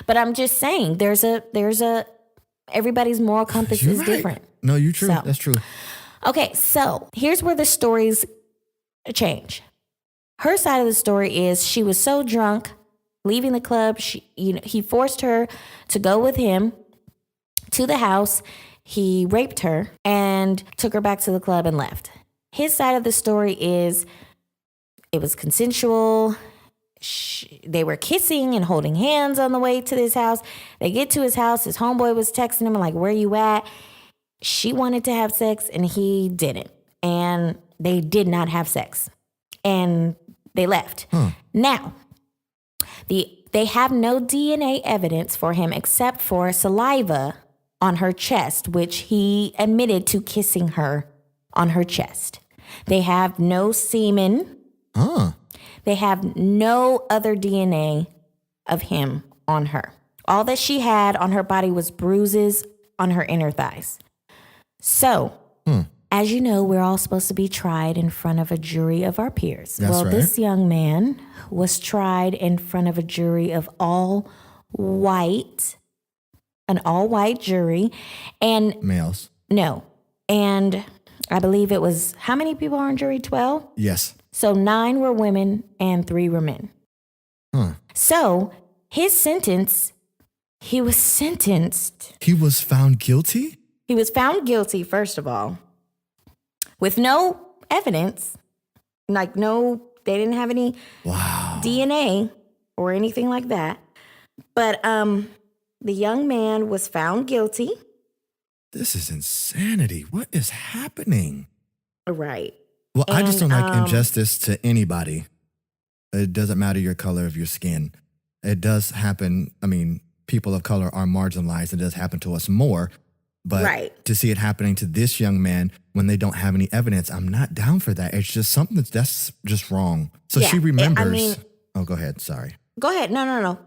But I'm just saying, there's a everybody's moral compass you're is right. different. No, you're true. So. That's true. Okay, so here's where the stories change. Her side of the story is she was so drunk, leaving the club. He forced her to go with him to the house. He raped her and took her back to the club and left. His side of the story is it was consensual. They were kissing and holding hands on the way to his house. They get to his house. His homeboy was texting him like, where you at? She wanted to have sex and he didn't. And they did not have sex. And they left. Now, they have no DNA evidence for him except for saliva on her chest, which he admitted to kissing her on her chest. They have no semen. They have no other DNA of him on her. All that she had on her body was bruises on her inner thighs. So, as you know, we're all supposed to be tried in front of a jury of our peers. That's right. This young man was tried in front of a jury of an all-white jury. And Males. no. And I believe it was, how many people are on jury? 12? Yes. So 9 were women and 3 were men. Huh. So his sentence, he was sentenced. He was found guilty? He was found guilty, first of all, with no evidence. Like they didn't have any DNA or anything like that. But the young man was found guilty. This is insanity. What is happening? Right. Well, I just don't like injustice to anybody. It doesn't matter your color of your skin. It does happen. I mean, people of color are marginalized. It does happen to us more. But to see it happening to this young man when they don't have any evidence, I'm not down for that. It's just something that's just wrong. So she remembers. Go ahead. Sorry. Go ahead. No.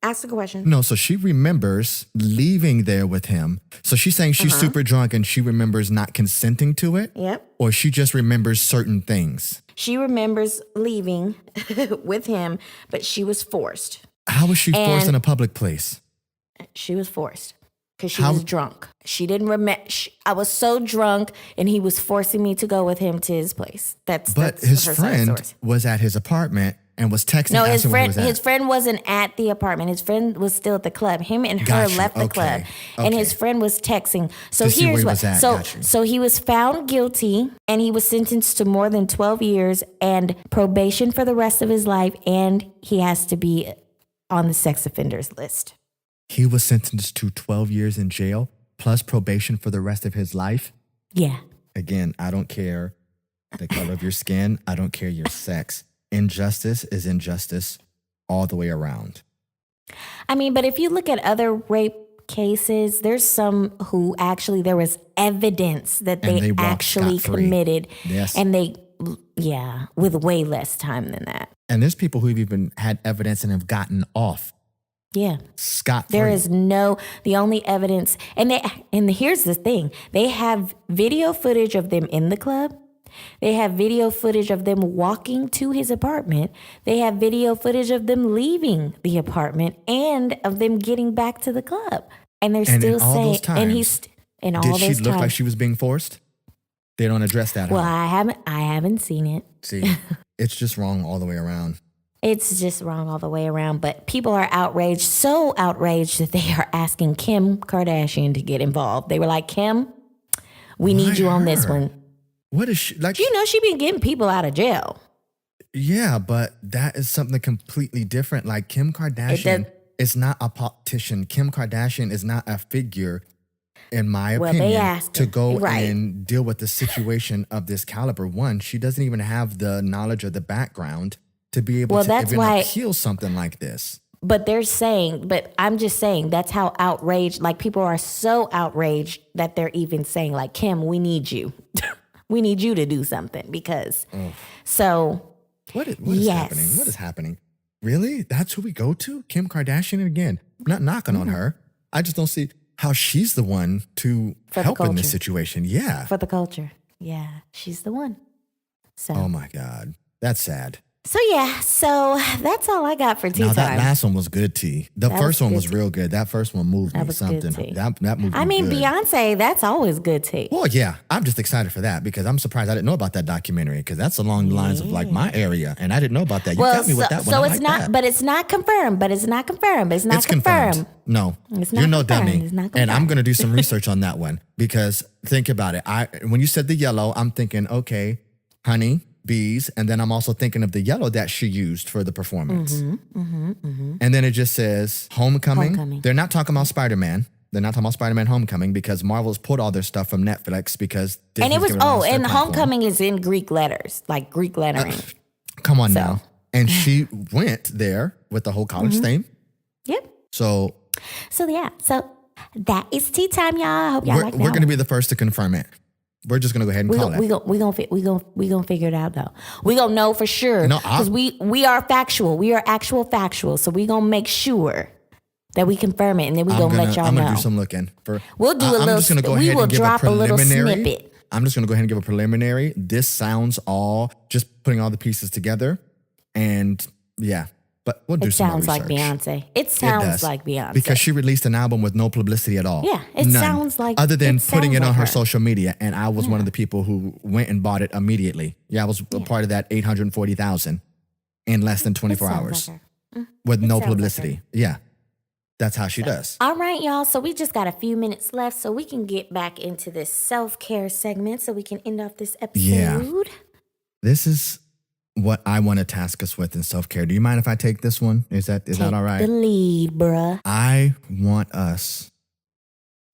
Ask the question. No, so she remembers leaving there with him. So she's saying she's super drunk and she remembers not consenting to it? Yep. Or she just remembers certain things? She remembers leaving with him, but she was forced. How was she forced in a public place? She was forced because she was drunk. She didn't remember. I was so drunk and he was forcing me to go with him to his place. But his friend was at his apartment and was texting. No, his friend wasn't at the apartment. His friend was still at the club. Him and her left the club, and his friend was texting. So here's what. So he was found guilty, and he was sentenced to more than 12 years and probation for the rest of his life, and he has to be on the sex offenders list. He was sentenced to 12 years in jail plus probation for the rest of his life. Yeah. Again, I don't care the color of your skin. I don't care your sex. Injustice is injustice all the way around. I mean, but if you look at other rape cases, there's some who actually, there was evidence that they actually committed. Yes. And with way less time than that. And there's people who've even had evidence and have gotten off. Yeah. Scot-free. There is the only evidence, and here's the thing, they have video footage of them in the club. They have video footage of them walking to his apartment. They have video footage of them leaving the apartment and of them getting back to the club. And they're still saying, did she look like she was being forced? They don't address that. Well, I haven't seen it. See, it's just wrong all the way around. It's just wrong all the way around. But people are outraged, so outraged that they are asking Kim Kardashian to get involved. They were like, Kim, we need you on this one. What is she like? She been getting people out of jail. Yeah, but that is something completely different. Like Kim Kardashian is not a politician. Kim Kardashian is not a figure, in my opinion, to go and deal with the situation of this caliber. One, she doesn't even have the knowledge or the background to be able to even appeal something like this. But I'm just saying that's how outraged, like people are so outraged that they're even saying like, Kim, we need you. We need you to do something because what is happening? What is happening? Really? That's who we go to? Kim Kardashian? And again, I'm not knocking on her. I just don't see how she's the one to help in this situation. Yeah. For the culture. Yeah. She's the one. So. Oh my God. That's sad. So that's all I got for tea time. That last one was good tea. The first one was real good. That first one moved me something. That moved me. I mean, good. Beyonce, that's always good tea. Well, yeah, I'm just excited for that because I'm surprised I didn't know about that documentary because that's along the lines of like my area, and I didn't know about that. You got me with that one. So it's not, but it's not confirmed. It's confirmed. No, you're no dummy. And I'm gonna do some research on that one because think about it. When you said the yellow, I'm thinking, okay, honey. Bees, and then I'm also thinking of the yellow that she used for the performance. And then it just says Homecoming. They're not talking about Spider-Man. They're not talking about Spider-Man Homecoming because Marvel's pulled all their stuff from Netflix because Disney's and Homecoming is in Greek letters, like Greek lettering. Come on now. And she went there with the whole college thing. Yep. So that is tea time, y'all. I hope y'all like that. We're going to be the first to confirm it. We're just gonna go ahead and call it. We gonna figure it out though. We gonna know for sure because we are factual. We are actual factual. So we gonna make sure that we confirm it, and then we gonna let y'all know. I'm gonna do some looking. We'll do a little. I'm just gonna go ahead and give a preliminary. Snippet. I'm just going to go ahead and give a preliminary. This sounds all, just putting all the pieces together. And yeah, but we'll do some more research. It sounds like Beyonce. It sounds like Beyonce. Because she released an album with no publicity at all. Yeah, it None, sounds like, other than putting it on her her social media. And I was one of the people who went and bought it immediately. Yeah, I was a part of that 840,000 in less than 24 hours with no publicity. Yeah. That's how she does. All right, y'all. So we just got a few minutes left so we can get back into this self-care segment so we can end off this episode. Yeah. This is what I want to task us with in self-care. Do you mind if I take this one? Is that all right? Take the lead, bruh. I want us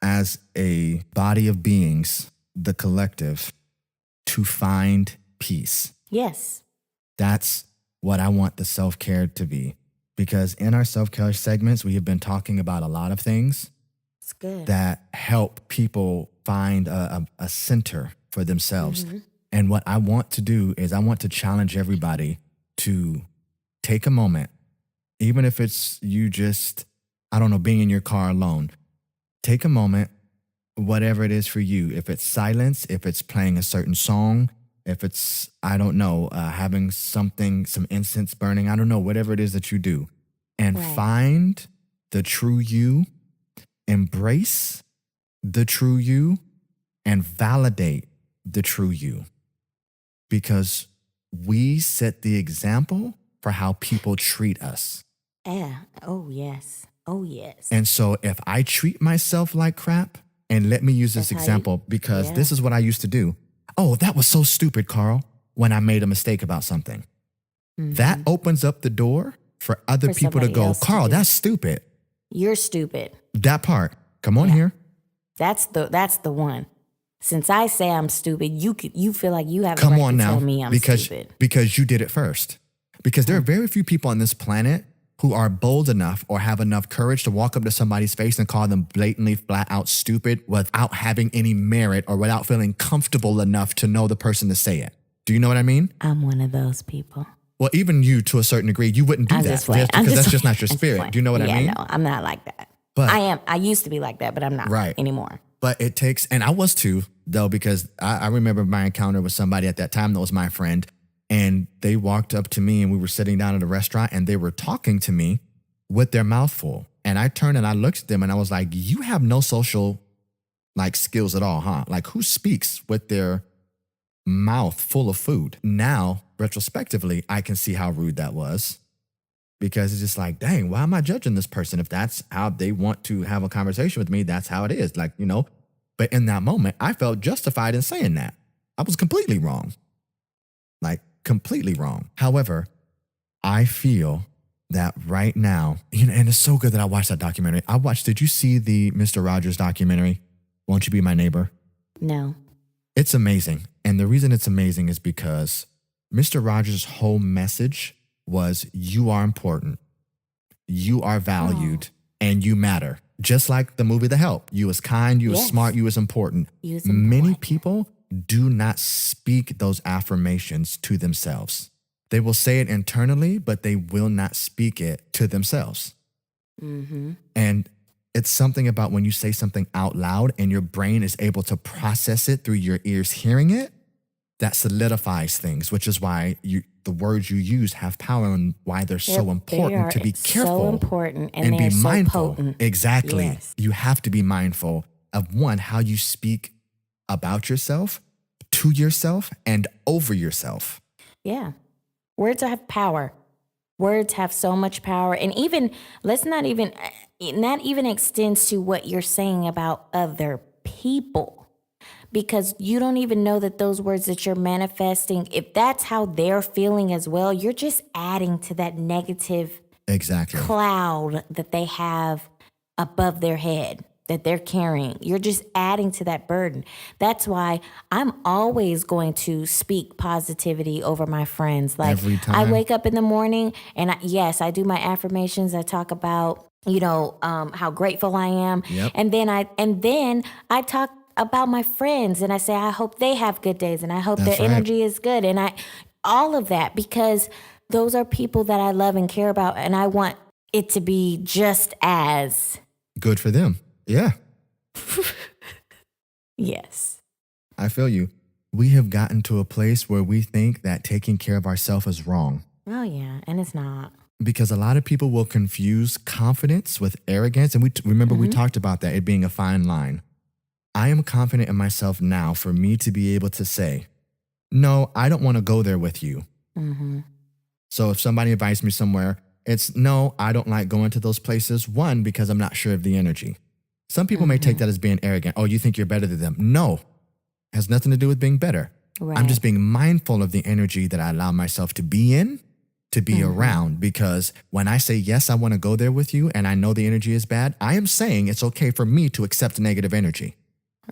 as a body of beings, the collective, to find peace. Yes. That's what I want the self-care to be. Because in our self-care segments, we have been talking about a lot of things that help people find a center for themselves. Mm-hmm. And what I want to do is I want to challenge everybody to take a moment, even if it's you just, I don't know, being in your car alone. Take a moment, whatever it is for you. If it's silence, if it's playing a certain song, if it's, I don't know, having something, some incense burning, I don't know, whatever it is that you do. And find the true you, embrace the true you, and validate the true you. Because we set the example for how people treat us. Yeah. Oh, yes. Oh, yes. And so if I treat myself like crap, and let me use this example because this is what I used to do. Oh, that was so stupid, Karl, when I made a mistake about something. Mm-hmm. That opens up the door for other people to go, Karl, that's stupid. You're stupid. That part. Come on here. That's the one. Since I say I'm stupid, you feel like you have the right to tell me I'm stupid. Because you did it first. Because there are very few people on this planet who are bold enough or have enough courage to walk up to somebody's face and call them blatantly flat out stupid without having any merit or without feeling comfortable enough to know the person to say it. Do you know what I mean? I'm one of those people. Well, even you to a certain degree, you wouldn't do that just because that's just not your spirit. Do you know what I mean? Yeah, no, I'm not like that. But I used to be like that, but I'm not anymore. But it takes, and I was too, though, because I remember my encounter with somebody at that time that was my friend. And they walked up to me and we were sitting down at a restaurant and they were talking to me with their mouth full. And I turned and I looked at them and I was like, you have no social skills at all, huh? Like who speaks with their mouth full of food? Now, retrospectively, I can see how rude that was because it's just like, dang, why am I judging this person? If that's how they want to have a conversation with me, that's how it is. But in that moment, I felt justified in saying that. I was completely wrong. Completely wrong. However, I feel that right now, and it's so good that I watched that documentary. Did you see the Mr. Rogers documentary? Won't You Be My Neighbor? No. It's amazing. And the reason it's amazing is because Mr. Rogers' whole message was you are important, you are valued, and you matter. Just like the movie The Help. You is kind, you is smart, you is important. Many people do not speak those affirmations to themselves. They will say it internally, but they will not speak it to themselves. Mm-hmm. And it's something about when you say something out loud and your brain is able to process it through your ears hearing it, that solidifies things, which is why the words you use have power and why they're so important to be careful. So important and be so mindful. Potent. Exactly. Yes. You have to be mindful of how you speak about yourself, to yourself, and over yourself. Yeah. Words have power. Words have so much power. And even, not even extends to what you're saying about other people. Because you don't even know that those words that you're manifesting, if that's how they're feeling as well, you're just adding to that negative cloud that they have above their head, that they're carrying. You're just adding to that burden. That's why I'm always going to speak positivity over my friends. Every time. I wake up in the morning and I do my affirmations. I talk about, how grateful I am. Yep. And then I talk about my friends and I say, I hope they have good days and I hope their energy is good. And all of that, because those are people that I love and care about. And I want it to be just as good for them. Yeah. Yes. I feel you. We have gotten to a place where we think that taking care of ourselves is wrong. Oh, yeah. And it's not. Because a lot of people will confuse confidence with arrogance. And we talked about that, it being a fine line. I am confident in myself now for me to be able to say, no, I don't want to go there with you. Mm-hmm. So if somebody invites me somewhere, it's no, I don't like going to those places. One, because I'm not sure of the energy. Some people may take that as being arrogant. Oh, you think you're better than them. No, it has nothing to do with being better. Right. I'm just being mindful of the energy that I allow myself to be in, to be around. Because when I say, yes, I want to go there with you and I know the energy is bad, I am saying it's okay for me to accept negative energy.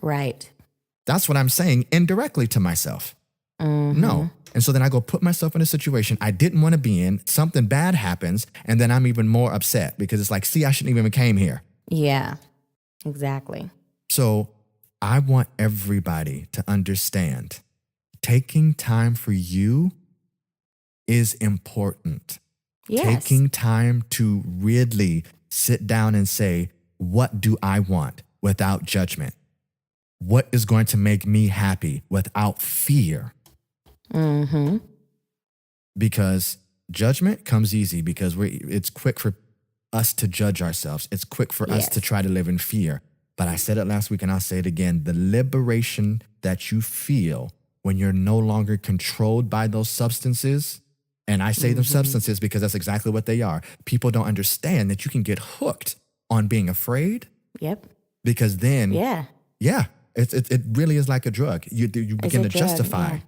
Right. That's what I'm saying indirectly to myself. No. And so then I go put myself in a situation I didn't want to be in, something bad happens, and then I'm even more upset because it's like, see, I shouldn't even came here. Yeah, exactly. So I want everybody to understand taking time for you is important. Yes. Taking time to really sit down and say, what do I want without judgment? What is going to make me happy without fear? Mm-hmm. Because judgment comes easy because it's quick for us to judge ourselves. It's quick for us to try to live in fear. But I said it last week and I'll say it again. The liberation that you feel when you're no longer controlled by those substances, and I say them substances because that's exactly what they are. People don't understand that you can get hooked on being afraid. Yep. Because then, Yeah. it really is like a drug. You begin to justify. Yeah.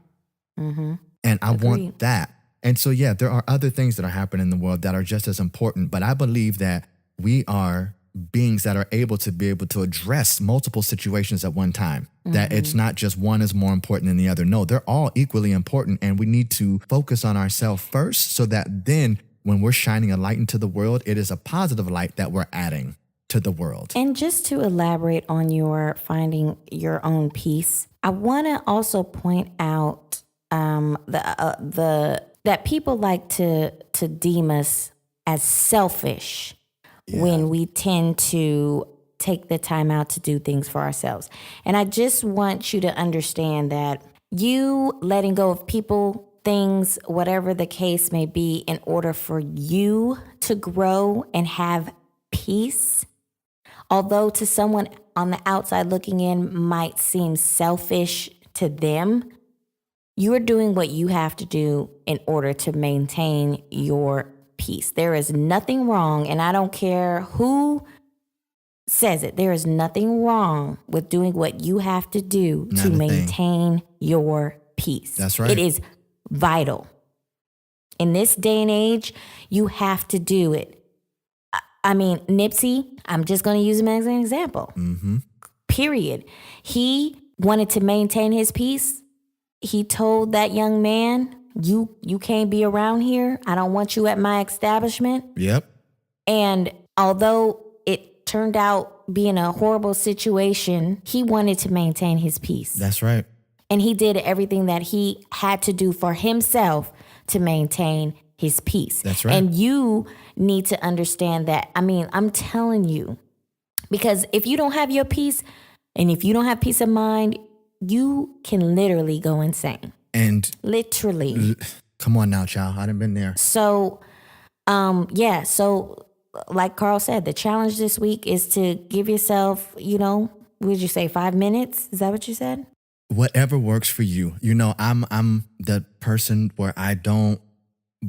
Mm-hmm. And I Agreed. want that. And so, there are other things that are happening in the world that are just as important. But I believe that we are beings that are able to address multiple situations at one time. That it's not just one is more important than the other. No, they're all equally important. And we need to focus on ourselves first so that then when we're shining a light into the world, it is a positive light that we're adding to the world. And just to elaborate on your finding your own peace, I want to also point out that people like to deem us as selfish when we tend to take the time out to do things for ourselves. And I just want you to understand that you letting go of people, things, whatever the case may be, in order for you to grow and have peace, although to someone on the outside looking in might seem selfish to them, you're doing what you have to do in order to maintain your peace. There is nothing wrong, and I don't care who says it, there is nothing wrong with doing what you have to do to maintain your peace. That's right. It is vital. In this day and age, you have to do it. I mean, Nipsey, I'm just going to use him as an example. Period. He wanted to maintain his peace. He told that young man, you can't be around here. I don't want you at my establishment. Yep. And although it turned out being a horrible situation, he wanted to maintain his peace. That's right. And he did everything that he had to do for himself to maintain his peace. That's right. And you need to understand that. I mean, I'm telling you, because if you don't have your peace and if you don't have peace of mind, you can literally go insane. And literally. Come on now, child. I done been there. So, so like Karl said, the challenge this week is to give yourself, what did you say, 5 minutes? Is that what you said? Whatever works for you. I'm the person where I don't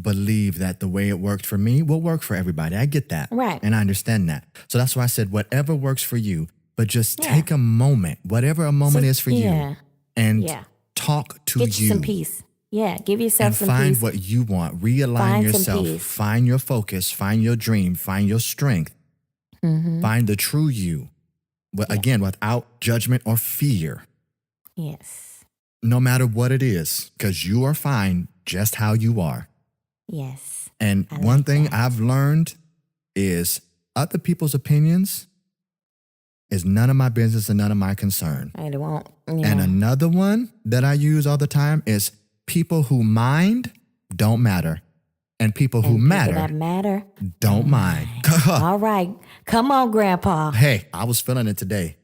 believe that the way it worked for me will work for everybody. I get that. Right. And I understand that. So that's why I said whatever works for you, but just take a moment, whatever a moment is for you, and talk to Get you some peace. Yeah, give yourself some peace. And find what you want. Realign Find yourself. some peace. Find your focus. Find your dream. Find your strength. Find the true you. But again, without judgment or fear. Yes. No matter what it is, because you are fine just how you are. Yes. And one thing I've learned is other people's opinions is none of my business and none of my concern. It won't. And another one that I use all the time is people who mind don't matter. And people who matter don't mind. All right. Come on, Grandpa. Hey, I was feeling it today.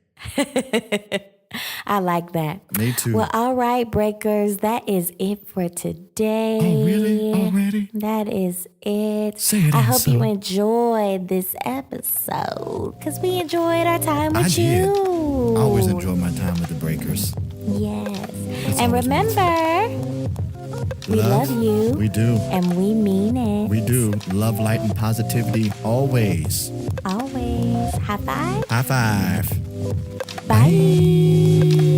I like that. Me too. Well, all right, breakers. That is it for today. Oh, really? Already? That is it. Say it I ain't hope so. you enjoyed this episode because we enjoyed our time with I did. you. I always enjoy my time with the breakers. Yes. That's And always remember, we love you. We do. And we mean it. We do. Love, light, and positivity always. Always. High five. High five. Bye.